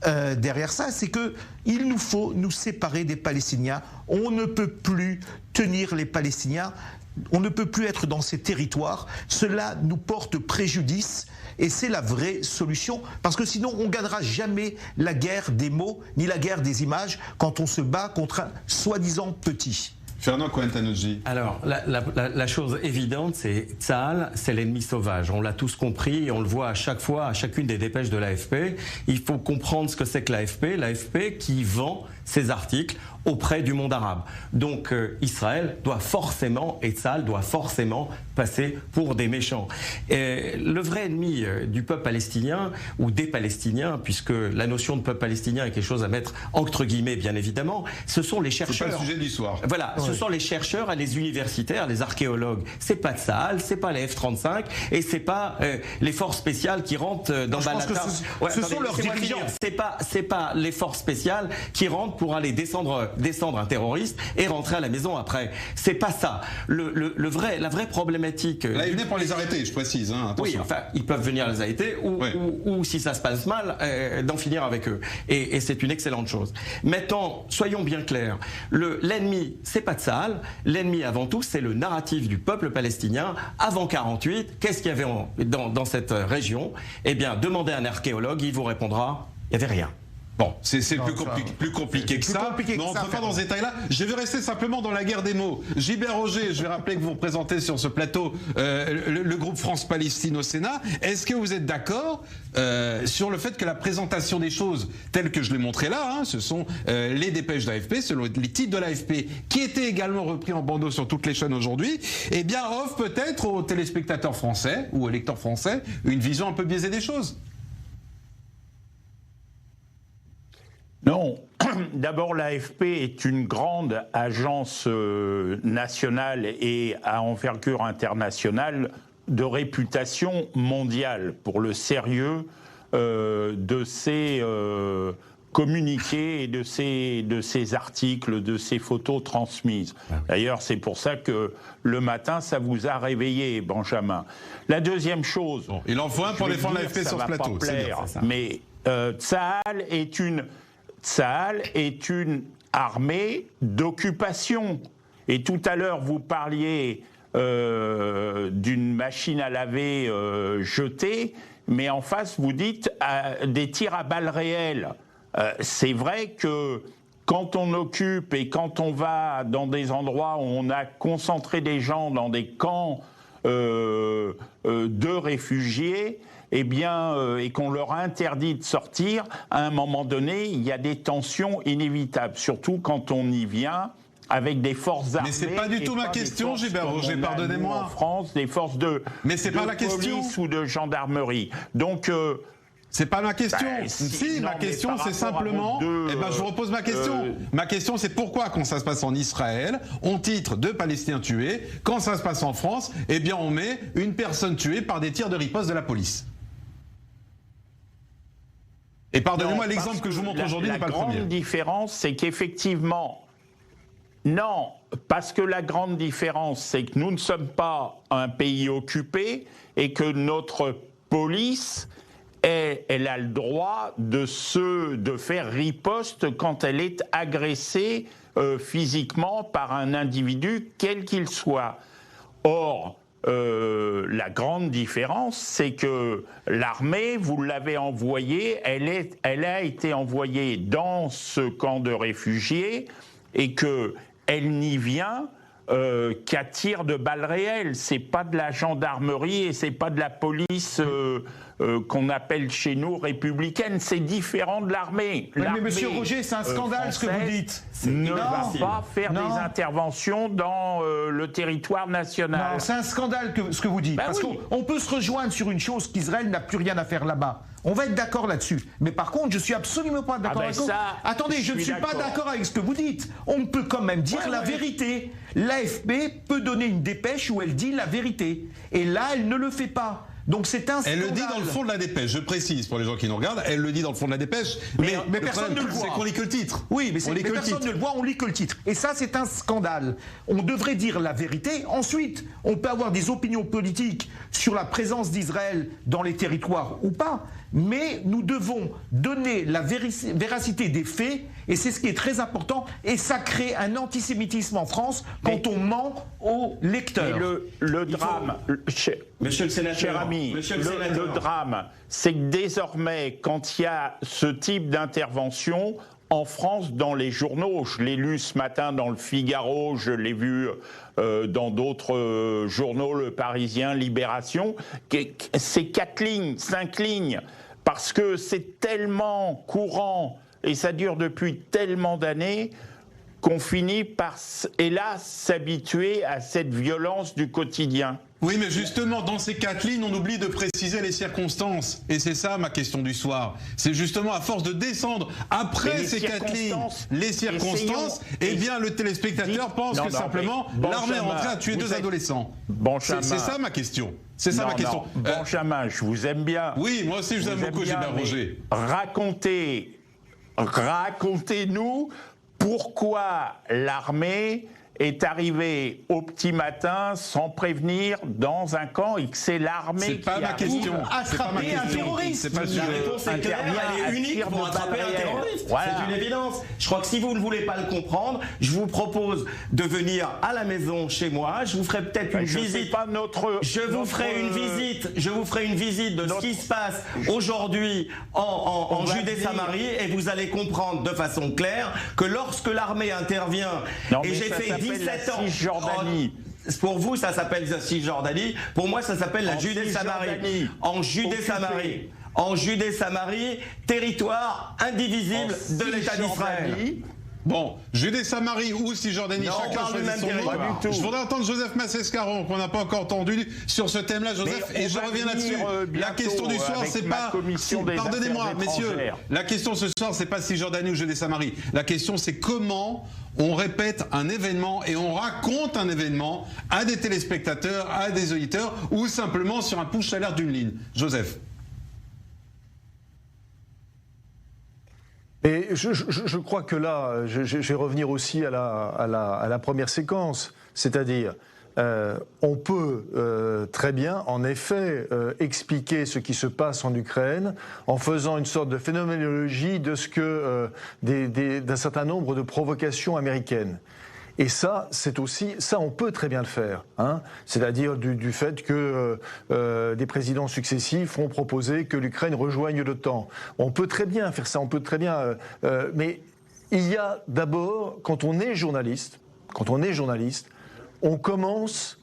derrière ça, c'est qu'il nous faut nous séparer des Palestiniens. On ne peut plus tenir les Palestiniens. On ne peut plus être dans ces territoires. Cela nous porte préjudice et c'est la vraie solution. Parce que sinon, on ne gagnera jamais la guerre des mots ni la guerre des images quand on se bat contre un soi-disant petit. Fernand Cohen-Tanoudji. Alors, la chose évidente, c'est Tsahal, c'est l'ennemi sauvage. On l'a tous compris et on le voit à chaque fois, à chacune des dépêches de l'AFP. Il faut comprendre ce que c'est que l'AFP. L'AFP qui vend ses articles auprès du monde arabe. Donc Israël doit forcément, et Tsahal doit forcément passer pour des méchants. Et le vrai ennemi du peuple palestinien, ou des Palestiniens, puisque la notion de peuple palestinien est quelque chose à mettre entre guillemets, bien évidemment, ce sont les chercheurs. C'est pas le sujet du soir. Voilà, ce sont les chercheurs et les universitaires, les archéologues. C'est pas Tsahal, c'est pas les F-35, et c'est pas les forces spéciales qui rentrent dans Balata. Ce sont leurs dirigeants. C'est pas les forces spéciales qui rentrent pour aller descendre un terroriste et rentrer à la maison après. C'est pas ça. La vraie problématique. Là, ils venaient pour les arrêter, je précise. Attention. Oui, enfin, ils peuvent venir les arrêter ou si ça se passe mal, d'en finir avec eux. Et c'est une excellente chose. Maintenant, soyons bien clairs. L'ennemi, c'est pas Tsahal. L'ennemi, avant tout, c'est le narratif du peuple palestinien. Avant 48, qu'est-ce qu'il y avait dans cette région? Eh bien, demandez à un archéologue, il vous répondra, il n'y avait rien. Bon, c'est plus compliqué que ça. Mais on ne rentre pas dans ce détail-là. Je vais rester simplement dans la guerre des mots. Gilbert Roger, je vais rappeler que vous représentez sur ce plateau le groupe France-Palestine au Sénat. Est-ce que vous êtes d'accord sur le fait que la présentation des choses, telles que je l'ai montré là, ce sont les dépêches d'AFP, selon les titres de l'AFP, qui étaient également repris en bandeau sur toutes les chaînes aujourd'hui, eh bien offre peut-être aux téléspectateurs français ou aux lecteurs français une vision un peu biaisée des choses? Non, d'abord l'AFP est une grande agence nationale et à envergure internationale de réputation mondiale pour le sérieux de ses communiqués et de ses articles, de ses photos transmises. D'ailleurs, c'est pour ça que le matin, ça vous a réveillé, Benjamin. La deuxième chose... Bon, il en faut un pour défendre l'AFP sur ce plateau. Mais Tsahal est une armée d'occupation. Et tout à l'heure, vous parliez d'une machine à laver jetée, mais en face, vous dites des tirs à balles réelles. C'est vrai que quand on occupe et quand on va dans des endroits où on a concentré des gens dans des camps de réfugiés, eh bien, et qu'on leur interdit de sortir, à un moment donné, il y a des tensions inévitables, surtout quand on y vient avec des forces armées. Mais c'est pas du tout ma question, Gilbert Roger, pardonnez-moi. En France, des forces de police ou de gendarmerie. Donc... c'est pas ma question. Ma question, c'est simplement... je vous repose ma question. Ma question, c'est pourquoi, quand ça se passe en Israël, on titre 2 Palestiniens tués. Quand ça se passe en France, eh bien, on met une personne tuée par des tirs de riposte de la police. Et pardonnez-moi, l'exemple que je vous montre aujourd'hui n'est pas le premier. La grande différence, c'est qu'effectivement... Non, parce que la grande différence, c'est que nous ne sommes pas un pays occupé et que notre police... elle a le droit de faire riposte quand elle est agressée physiquement par un individu, quel qu'il soit. Or, la grande différence, c'est que l'armée, vous l'avez envoyée, elle a été envoyée dans ce camp de réfugiés et qu'elle n'y vient qu'à tir de balles réelles. C'est pas de la gendarmerie et c'est pas de la police qu'on appelle chez nous républicaine. C'est différent de l'armée. Oui, mais monsieur Roger, c'est un scandale ce que vous dites. Ne va pas faire des interventions dans le territoire national. Non, c'est un scandale ce que vous dites. Parce qu'on peut se rejoindre sur une chose, qu'Israël n'a plus rien à faire là-bas. On va être d'accord là-dessus. Mais par contre, je suis absolument pas d'accord avec vous. Attendez, je ne suis pas d'accord avec ce que vous dites. On peut quand même dire la vérité. L'AFP peut donner une dépêche où elle dit la vérité. Et là, elle ne le fait pas. Donc c'est un scandale. Elle le dit dans le fond de la dépêche, je précise pour les gens qui nous regardent, elle le dit dans le fond de la dépêche, mais personne ne le voit. C'est qu'on lit que le titre. Oui, mais personne ne le voit, on lit que le titre. Et ça, c'est un scandale. On devrait dire la vérité. Ensuite, on peut avoir des opinions politiques sur la présence d'Israël dans les territoires ou pas, mais nous devons donner la véracité des faits, et c'est ce qui est très important, et ça crée un antisémitisme en France quand on ment aux lecteurs. Le drame, Monsieur le sénateur, cher ami, le drame, c'est que désormais, quand il y a ce type d'intervention, en France, dans les journaux, je l'ai lu ce matin dans le Figaro, je l'ai vu dans d'autres journaux, Le Parisien, Libération, c'est 4 lignes, 5 lignes, parce que c'est tellement courant et ça dure depuis tellement d'années qu'on finit par, hélas, s'habituer à cette violence du quotidien. Oui, mais justement, dans ces 4 lignes, on oublie de préciser les circonstances. Et c'est ça ma question du soir. C'est justement à force de descendre après ces 4 lignes, les circonstances, eh bien le téléspectateur pense que simplement l'armée est rentrée à tuer 2 adolescents. C'est ça ma question. C'est ça ma question. Benjamin, je vous aime bien. Oui, moi aussi je vous aime beaucoup, Gilbert Roger. Racontez-nous pourquoi l'armée est arrivé au petit matin sans prévenir dans un camp et que c'est l'armée C'est pas ma question. Attraper un terroriste. C'est pas La réponse est claire, elle est unique pour attraper un terroriste. Voilà. C'est une évidence. Je crois que si vous ne voulez pas le comprendre, je vous propose de venir à la maison chez moi. Je vous ferai peut-être une visite. Je vous ferai une visite de ce qui se passe aujourd'hui en Judée-Samarie et vous allez comprendre de façon claire que lorsque l'armée intervient, et j'ai fait 17 ans. Cisjordanie. Pour vous, ça s'appelle la Cisjordanie. Pour moi, ça s'appelle la Judée-Samarie. En Judée-Samarie. En Judée-Samarie, territoire indivisible de l'État d'Israël. Bon, Judée-Samarie ou Cisjordanie, Non, on chacun parle du choisit même son territoire. mot. Je voudrais entendre Joseph Massescaron, qu'on n'a pas encore entendu sur ce thème-là, Joseph, Mais et je reviens là-dessus. La question du soir, c'est pas... Pardonnez-moi, messieurs, la question ce soir, c'est pas Cisjordanie ou Judée-Samarie. La question, c'est comment on répète un événement et on raconte un événement à des téléspectateurs, à des auditeurs, ou simplement sur un push alert d'une ligne. Joseph. Et je crois que là, je vais revenir aussi à la première séquence, c'est-à-dire on peut très bien, en effet, expliquer ce qui se passe en Ukraine en faisant une sorte de phénoménologie de ce que d'un certain nombre de provocations américaines. Et ça, c'est aussi, ça, on peut très bien le faire, hein. C'est-à-dire du fait que des présidents successifs ont proposé que l'Ukraine rejoigne l'OTAN. On peut très bien faire ça, on peut très bien. Mais il y a d'abord, quand on est journaliste, on commence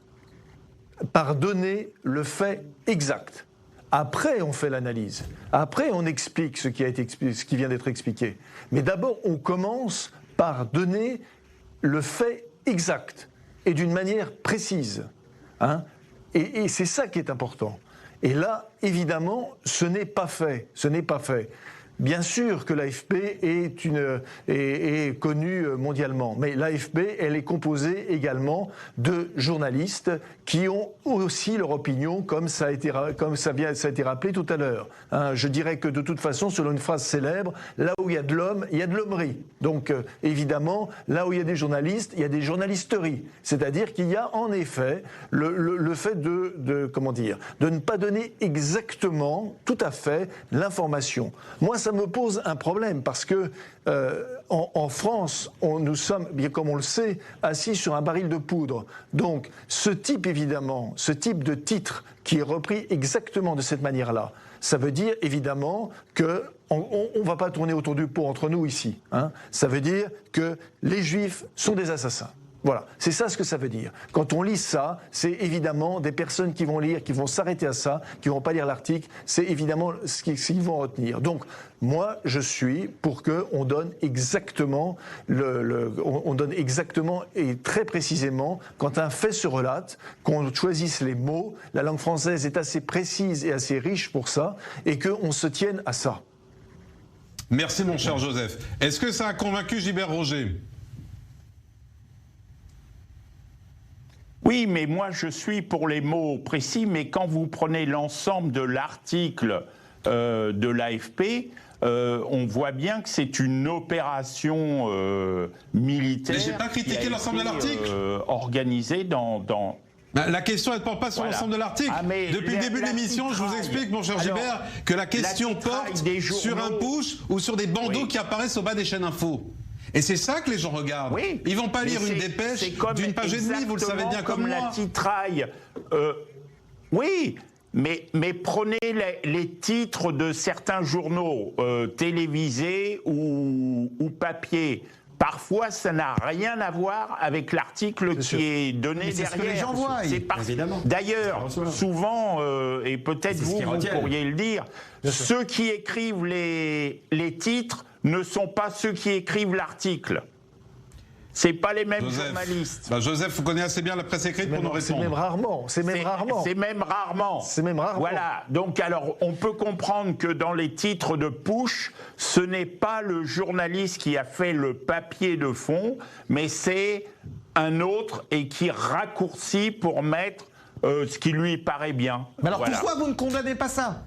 par donner le fait exact. Après, on fait l'analyse. Après, on explique ce qui vient d'être expliqué. Mais d'abord, on commence par donner le fait exact et d'une manière précise, hein. Et c'est ça qui est important. Et là, évidemment, ce n'est pas fait. Bien sûr que l'AFP est connue mondialement, mais l'AFP, elle est composée également de journalistes qui ont aussi leur opinion, comme ça a été rappelé tout à l'heure. Hein, je dirais que de toute façon, selon une phrase célèbre, là où il y a de l'homme, il y a de l'hommerie. Donc évidemment, là où il y a des journalistes, il y a des journalisteries. C'est-à-dire qu'il y a en effet le fait de ne pas donner exactement, tout à fait, l'information. Moi, ça me pose un problème parce que en France, nous sommes, bien comme on le sait, assis sur un baril de poudre. Donc, ce type de titre qui est repris exactement de cette manière-là, ça veut dire évidemment que on ne va pas tourner autour du pot entre nous ici, hein. Ça veut dire que les Juifs sont des assassins. Voilà, c'est ça ce que ça veut dire. Quand on lit ça, c'est évidemment des personnes qui vont lire, qui vont s'arrêter à ça, qui ne vont pas lire l'article, c'est évidemment ce qu'ils vont retenir. Donc, moi, je suis pour qu'on donne exactement, on donne exactement et très précisément, quand un fait se relate, qu'on choisisse les mots, la langue française est assez précise et assez riche pour ça, et qu'on se tienne à ça. Merci mon cher Joseph. Est-ce que ça a convaincu Gilbert Roger ? Oui, mais moi je suis pour les mots précis, mais quand vous prenez l'ensemble de l'article de l'AFP, on voit bien que c'est une opération militaire. Mais j'ai pas critiqué l'ensemble de l'article. Organisée dans... La question, elle ne porte pas sur l'ensemble de l'article. Depuis le début de l'émission, je vous explique, mon cher Gilbert, que la question porte sur un push ou sur des bandeaux qui apparaissent au bas des chaînes info. Et c'est ça que les gens regardent. Oui, ils vont pas lire une dépêche d'une page et demie, vous le savez bien comme moi. La titraille. Oui, mais prenez les titres de certains journaux télévisés ou papier. Parfois, ça n'a rien à voir avec l'article qui est donné derrière. C'est ce que les gens voient, évidemment. D'ailleurs, souvent, et peut-être vous pourriez le dire, ceux qui écrivent les titres ne sont pas ceux qui écrivent l'article. C'est pas les mêmes journalistes. Joseph, vous connaissez assez bien la presse écrite pour nous répondre. C'est même rarement. Voilà. Donc alors, on peut comprendre que dans les titres de push, ce n'est pas le journaliste qui a fait le papier de fond, mais c'est un autre et qui raccourcit pour mettre ce qui lui paraît bien. Mais alors pourquoi vous ne condamnez pas ça ?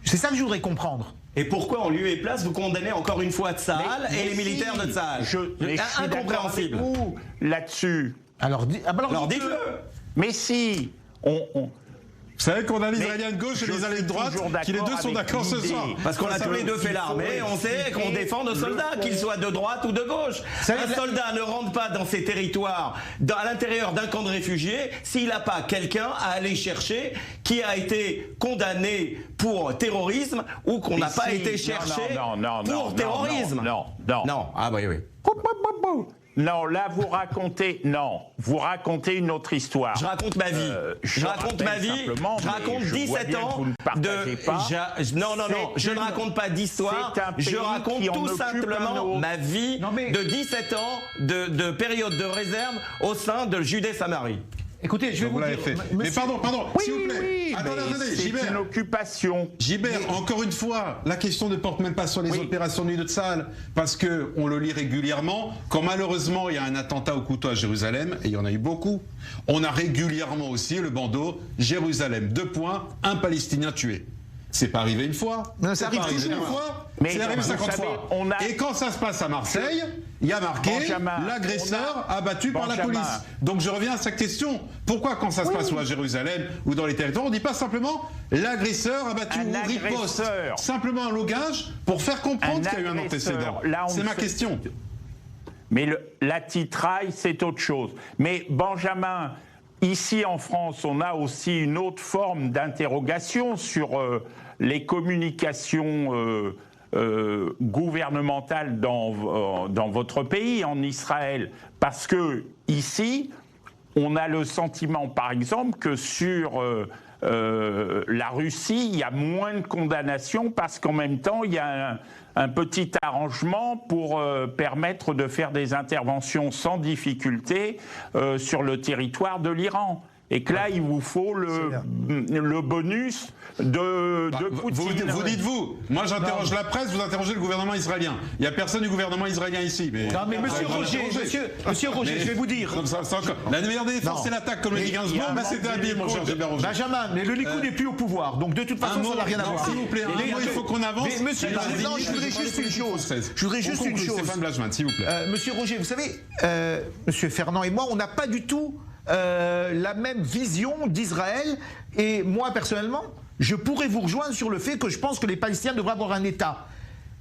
C'est ça que je voudrais comprendre. Et pourquoi en lieu et place vous condamnez encore une fois Tsahal et les militaires de Tsahal? Incompréhensible. Là-dessus. Alors dites-le. Mais si Vous savez qu'on a l'israélien de gauche et l'israélien de droite, qui les deux sont d'accord ce soir. Parce qu'on a tous les deux fait l'armée, on sait qu'on défend nos soldats, qu'ils soient de droite ou de gauche. Un soldat ne rentre pas dans ses territoires, à l'intérieur d'un camp de réfugiés, s'il n'a pas quelqu'un à aller chercher qui a été condamné pour terrorisme ou qu'on n'a pas été cherché pour terrorisme. Non. Ah oui. Non, là vous racontez une autre histoire. Je raconte ma vie. Je raconte 17 ans je ne raconte pas d'histoire. Je raconte tout simplement ma vie de 17 ans de période de réserve au sein de Judée-Samarie. Écoutez, je vais vous dire... Mais pardon, s'il vous plaît. Attendez, Gilbert. C'est une occupation. Gilbert, encore une fois, la question ne porte même pas sur les opérations de nuit de Tsahal, parce qu'on le lit régulièrement. Quand malheureusement il y a un attentat au couteau à Jérusalem, et il y en a eu beaucoup, on a régulièrement aussi le bandeau Jérusalem, : un Palestinien tué. C'est pas arrivé une fois. Ça arrive toujours une fois. Mais c'est arrivé 50 fois. Et quand ça se passe à Marseille, il y a marqué l'agresseur abattu par la police. Donc je reviens à cette question. Pourquoi quand ça se passe ou à Jérusalem ou dans les territoires, on ne dit pas simplement l'agresseur abattu ou riposte, simplement un logage pour faire comprendre qu'il y a eu un antécédent. C'est ma question. Mais la titraille, c'est autre chose. Mais Benjamin, ici en France, on a aussi une autre forme d'interrogation sur les communications gouvernementales dans votre pays, en Israël. Parce que ici, on a le sentiment, par exemple, que sur la Russie, il y a moins de condamnations parce qu'en même temps, il y a un petit arrangement pour permettre de faire des interventions sans difficulté sur le territoire de l'Iran. Et que là, il vous faut le bonus de Poutine. Vous dites-vous. Moi, j'interroge la presse, vous interrogez le gouvernement israélien. Il n'y a personne du gouvernement israélien ici. Non, mais monsieur Roger, je vais vous dire. La meilleure défense, c'est l'attaque, comme le dit Gainsbourg. C'est habillé, mon cher Gilbert Roger. Benjamin, mais le Likoud n'est plus au pouvoir. Donc, de toute façon, ça n'a rien à voir. S'il vous plaît, il faut qu'on avance. Mais monsieur, je voudrais juste une chose. Stéphane Blachman, s'il vous plaît. Monsieur Roger, vous savez, monsieur Fernand et moi, on n'a pas du tout la même vision d'Israël, et moi personnellement je pourrais vous rejoindre sur le fait que je pense que les Palestiniens devraient avoir un État,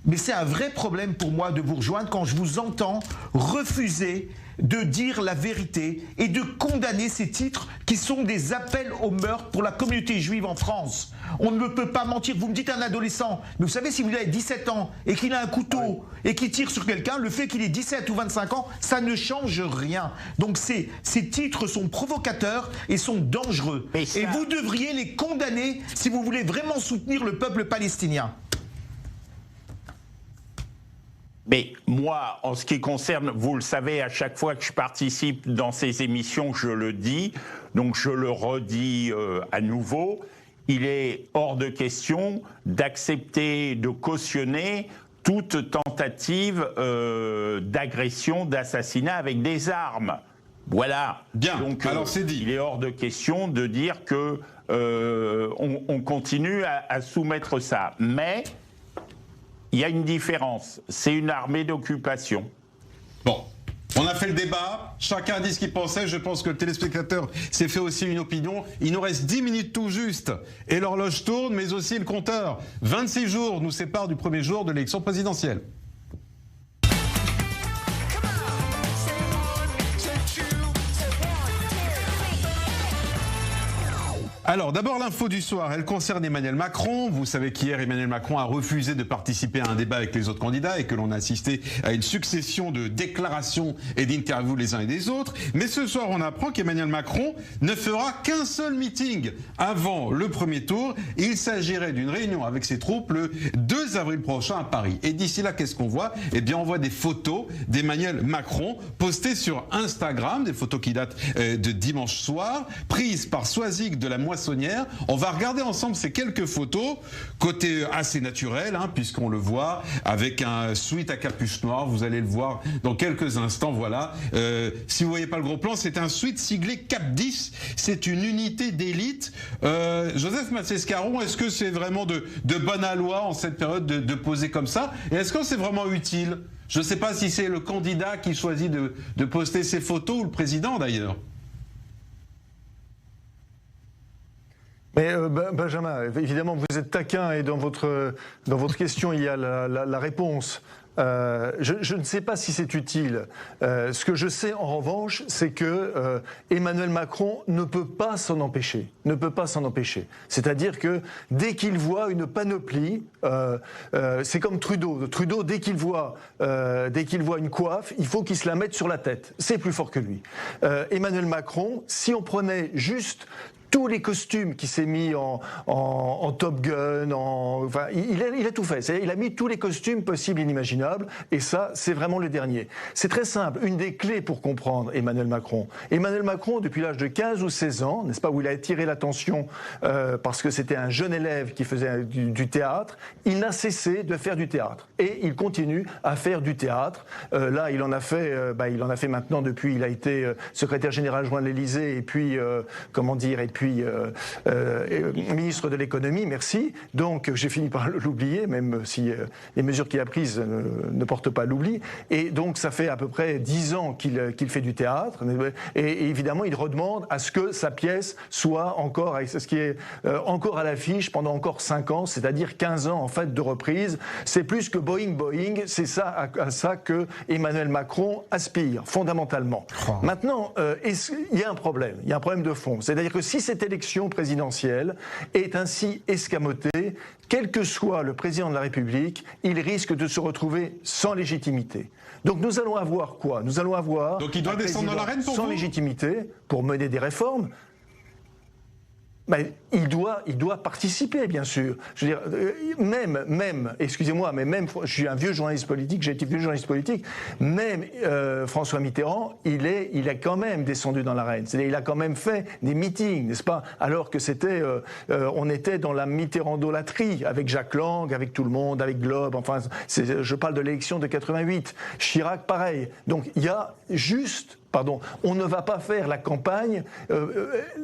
mais c'est un vrai problème pour moi de vous rejoindre quand je vous entends refuser de dire la vérité et de condamner ces titres qui sont des appels au meurtre pour la communauté juive en France. On ne peut pas mentir. Vous me dites un adolescent, mais vous savez, si vous avez 17 ans et qu'il a un couteau et qu'il tire sur quelqu'un, le fait qu'il ait 17 ou 25 ans, ça ne change rien. Donc ces titres sont provocateurs et sont dangereux. Et vous devriez les condamner si vous voulez vraiment soutenir le peuple palestinien. Mais moi, en ce qui concerne, vous le savez, à chaque fois que je participe dans ces émissions, je le dis, donc je le redis à nouveau, il est hors de question d'accepter, de cautionner toute tentative d'agression, d'assassinat avec des armes. Voilà. Bien, donc, alors c'est dit. Il est hors de question de dire que on continue à soumettre ça. Mais il y a une différence, c'est une armée d'occupation. Bon, on a fait le débat, chacun a dit ce qu'il pensait, je pense que le téléspectateur s'est fait aussi une opinion. Il nous reste 10 minutes tout juste, et l'horloge tourne, mais aussi le compteur. 26 jours nous séparent du premier jour de l'élection présidentielle. Alors, d'abord, l'info du soir, elle concerne Emmanuel Macron. Vous savez qu'hier, Emmanuel Macron a refusé de participer à un débat avec les autres candidats et que l'on a assisté à une succession de déclarations et d'interviews les uns et des autres. Mais ce soir, on apprend qu'Emmanuel Macron ne fera qu'un seul meeting avant le premier tour. Il s'agirait d'une réunion avec ses troupes le 2 avril prochain à Paris. Et d'ici là, qu'est-ce qu'on voit? Eh bien, on voit des photos d'Emmanuel Macron postées sur Instagram, des photos qui datent de dimanche soir, prises par Soisig de la moitié moissonnière. On va regarder ensemble ces quelques photos, côté assez naturel, hein, puisqu'on le voit avec un sweat à capuche noire. Vous allez le voir dans quelques instants. Voilà. Si vous voyez pas le gros plan, c'est un sweat siglé Cap 10. C'est une unité d'élite. Joseph Massescaron, est-ce que c'est vraiment de bonne aloi en cette période de poser comme ça? Et est-ce que c'est vraiment utile? Je ne sais pas si c'est le candidat qui choisit de poster ses photos ou le président d'ailleurs. Mais Benjamin, évidemment, vous êtes taquin et dans votre question, il y a la réponse. Je ne sais pas si c'est utile. Ce que je sais en revanche, c'est que Emmanuel Macron ne peut pas s'en empêcher. C'est-à-dire que dès qu'il voit une panoplie, c'est comme Trudeau. Trudeau, dès qu'il voit une coiffe, il faut qu'il se la mette sur la tête. C'est plus fort que lui. Emmanuel Macron, si on prenait juste tous les costumes qu'il s'est mis en Top Gun, enfin, il a tout fait. Il a mis tous les costumes possibles et inimaginables, et ça, c'est vraiment le dernier. C'est très simple. Une des clés pour comprendre Emmanuel Macron. Emmanuel Macron, depuis l'âge de 15 ou 16 ans, n'est-ce pas, où il a attiré l'attention parce que c'était un jeune élève qui faisait du théâtre, il n'a cessé de faire du théâtre. Et il continue à faire du théâtre. Là, il en a fait maintenant depuis, il a été secrétaire général adjoint de l'Élysée, et puis, ministre de l'économie, merci. Donc j'ai fini par l'oublier, même si les mesures qu'il a prises ne portent pas à l'oubli. Et donc ça fait à peu près 10 ans qu'il fait du théâtre. Et évidemment, il redemande à ce que sa pièce soit encore, ce qui est encore à l'affiche pendant encore 5 ans, c'est-à-dire 15 ans en fait de reprise. C'est plus que Boeing, c'est ça à ça que Emmanuel Macron aspire, fondamentalement. Maintenant, il y a un problème de fond. C'est-à-dire que si cette élection présidentielle est ainsi escamotée, quel que soit le président de la République, il risque de se retrouver sans légitimité. Donc nous allons avoir quoi? Nous allons avoir donc il doit descendre dans l'arène pour sans légitimité pour mener des réformes. Mais il doit participer, bien sûr. Je veux dire, excusez-moi, mais même, je suis un vieux journaliste politique, j'ai été vieux journaliste politique, même François Mitterrand, il a quand même descendu dans l'arène. C'est-à-dire, il a quand même fait des meetings, n'est-ce pas? Alors que on était dans la Mitterrandolâtrie, avec Jacques Lang, avec tout le monde, avec Globe, enfin, je parle de l'élection de 88. Chirac, pareil. Donc, il y a juste... on ne va pas faire la campagne.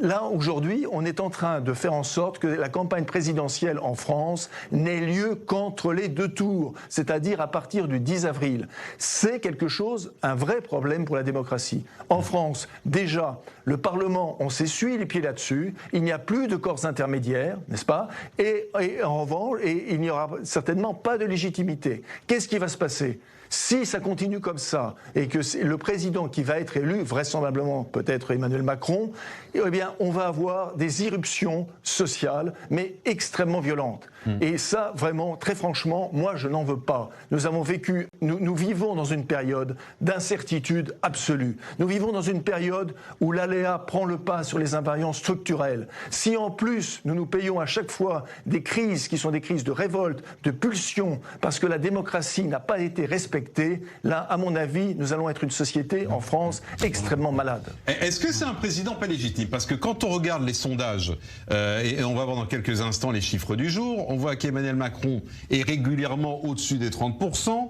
Là, aujourd'hui, on est en train de faire en sorte que la campagne présidentielle en France n'ait lieu qu'entre les 2 tours, c'est-à-dire à partir du 10 avril. C'est quelque chose, un vrai problème pour la démocratie. En France, déjà, le Parlement, on s'essuie les pieds là-dessus. Il n'y a plus de corps intermédiaires, n'est-ce pas? Et en revanche, il n'y aura certainement pas de légitimité. Qu'est-ce qui va se passer? Si ça continue comme ça, et que c'est le président qui va être élu, vraisemblablement peut-être Emmanuel Macron, eh bien, on va avoir des irruptions sociales, mais extrêmement violentes. Et ça, vraiment, très franchement, moi, je n'en veux pas. Nous vivons dans une période d'incertitude absolue. Nous vivons dans une période où l'aléa prend le pas sur les invariants structurels. Si en plus, nous payons à chaque fois des crises qui sont des crises de révolte, de pulsion, parce que la démocratie n'a pas été respectée, là, à mon avis, nous allons être une société en France extrêmement malade. Est-ce que c'est un président pas légitime? Parce que quand on regarde les sondages, et on va voir dans quelques instants les chiffres du jour, on voit qu'Emmanuel Macron est régulièrement au-dessus des 30%.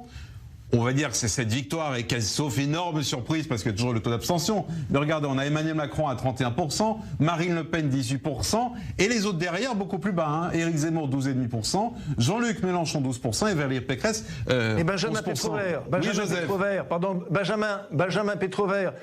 On va dire que cette victoire est quasi, sauf énorme surprise, parce qu'il y a toujours le taux d'abstention. Mais regardez, on a Emmanuel Macron à 31%, Marine Le Pen 18%, et les autres derrière beaucoup plus bas. Hein. Éric Zemmour 12,5%, Jean-Luc Mélenchon 12%, et Valérie Pécresse et Benjamin Pétrovert,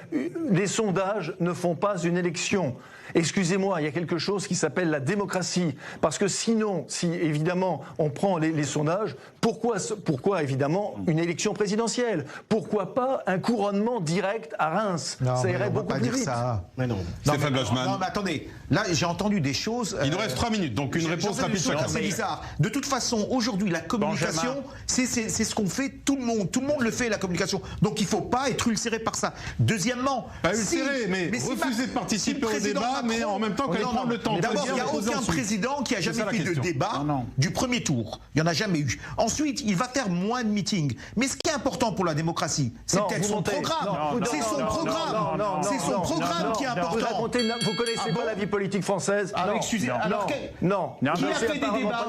les sondages ne font pas une élection. Excusez-moi, il y a quelque chose qui s'appelle la démocratie. Parce que sinon, si évidemment on prend les sondages, pourquoi évidemment une élection présidentielle? Pourquoi pas un couronnement direct à Reims? Non, ça irait beaucoup plus vite. Mais non. Stéphane Blochmann. Non, mais attendez, là j'ai entendu des choses. Il nous reste 3 minutes, donc une réponse rapide chacun. C'est bizarre. De toute façon, aujourd'hui, la communication, c'est ce qu'on fait tout le monde. Tout le monde le fait, la communication. Donc il ne faut pas être ulcéré par ça. Deuxièmement, pas ulcéré, mais refuser de participer au débat. Mais en même temps, quand prendre le temps. D'abord, il n'y a aucun président qui a jamais fait de débat du premier tour. Il n'y en a jamais eu. Ensuite, il va faire moins de meetings. Mais ce qui qui est important pour la démocratie. C'est peut-être son programme. C'est son programme. C'est son programme qui est important. Vous connaissez pas la vie politique française? Ah, excusez. Alors, qui a fait des débats?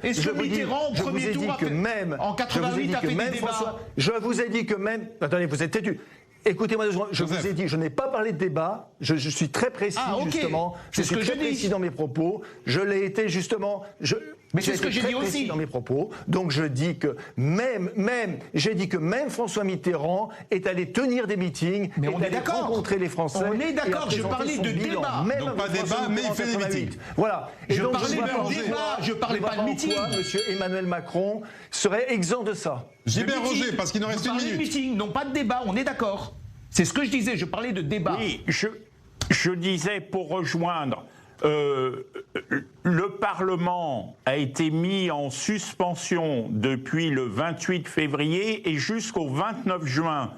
Est-ce que Mitterrand, au premier tour, en 88, a fait des débats? Je vous ai dit que même... Attendez, vous êtes têtu. Écoutez-moi 2 secondes, je vous ai dit, je n'ai pas parlé de débat, je suis très précis justement, je suis très précis dans mes propos, je l'ai été justement... Mais c'est ce que j'ai dit aussi dans mes propos. Donc je dis que même François Mitterrand est allé tenir des meetings, mais on est d'accord, rencontrer les Français. On est d'accord. Je parlais de débat. Donc pas débat, mais il fait des meetings. Voilà. Et je parlais de débat. Je parlais pas de meeting. Monsieur Emmanuel Macron serait exempt de ça. Gilbert Roger, parce qu'il nous reste une minute. Je parlais de meeting, non pas de débat. On est d'accord. C'est ce que je disais. Je parlais de débat. Oui, je disais pour rejoindre. Le Parlement a été mis en suspension depuis le 28 février et jusqu'au 29 juin,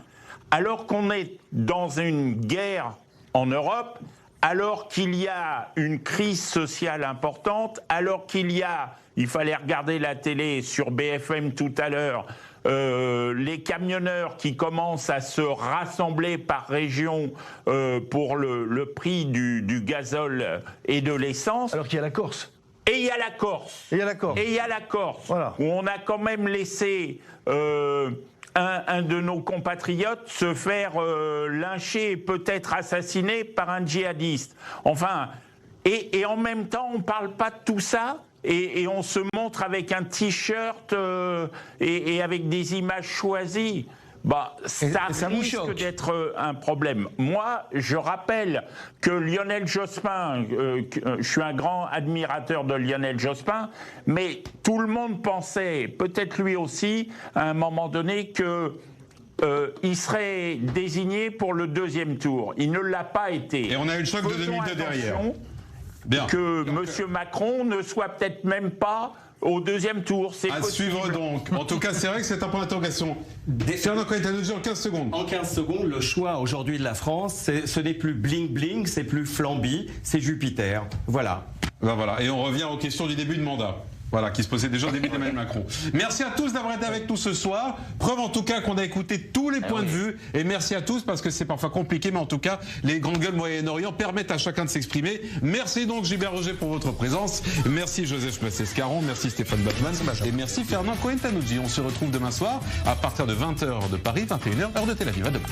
alors qu'on est dans une guerre en Europe, alors qu'il y a une crise sociale importante, alors il fallait regarder la télé sur BFM tout à l'heure, les camionneurs qui commencent à se rassembler par région pour le prix du gazole et de l'essence. Alors qu'il y a la Corse. Et il y a la Corse. Et il y a la Corse. Et il y a la Corse. Voilà. Où on a quand même laissé un de nos compatriotes se faire lyncher et peut-être assassiner par un djihadiste. Enfin, et en même temps, on ne parle pas de tout ça. Et on se montre avec un t-shirt et avec des images choisies. Ça risque d'être un problème. Moi, je rappelle que Lionel Jospin, je suis un grand admirateur de Lionel Jospin, mais tout le monde pensait, peut-être lui aussi, à un moment donné, il serait désigné pour le 2e tour. Il ne l'a pas été. Et on a eu le choc de 2002 derrière. Bien. Que M. Macron ne soit peut-être même pas au 2e tour. C'est possible. Suivre donc. En tout cas, c'est vrai que c'est un point d'interrogation. Fernand Cohen-Tannoudji, en 15 secondes. En 15 secondes, le choix aujourd'hui de la France, ce n'est plus bling-bling, c'est plus Flamby, c'est Jupiter. Voilà. Voilà. Et on revient aux questions du début de mandat. Voilà, qui se posait déjà au début d'Emmanuel Macron. Merci à tous d'avoir été avec nous ce soir. Preuve en tout cas qu'on a écouté tous les points de vue. Et merci à tous parce que c'est parfois compliqué, mais en tout cas, les grandes gueules Moyen-Orient permettent à chacun de s'exprimer. Merci donc Gilbert Roger pour votre présence. Merci Joseph Massescaron, merci Stéphane Bachmann et merci Fernand Cohen-Tannoudji. On se retrouve demain soir à partir de 20h de Paris, 21h, heure de Tel Aviv. À demain.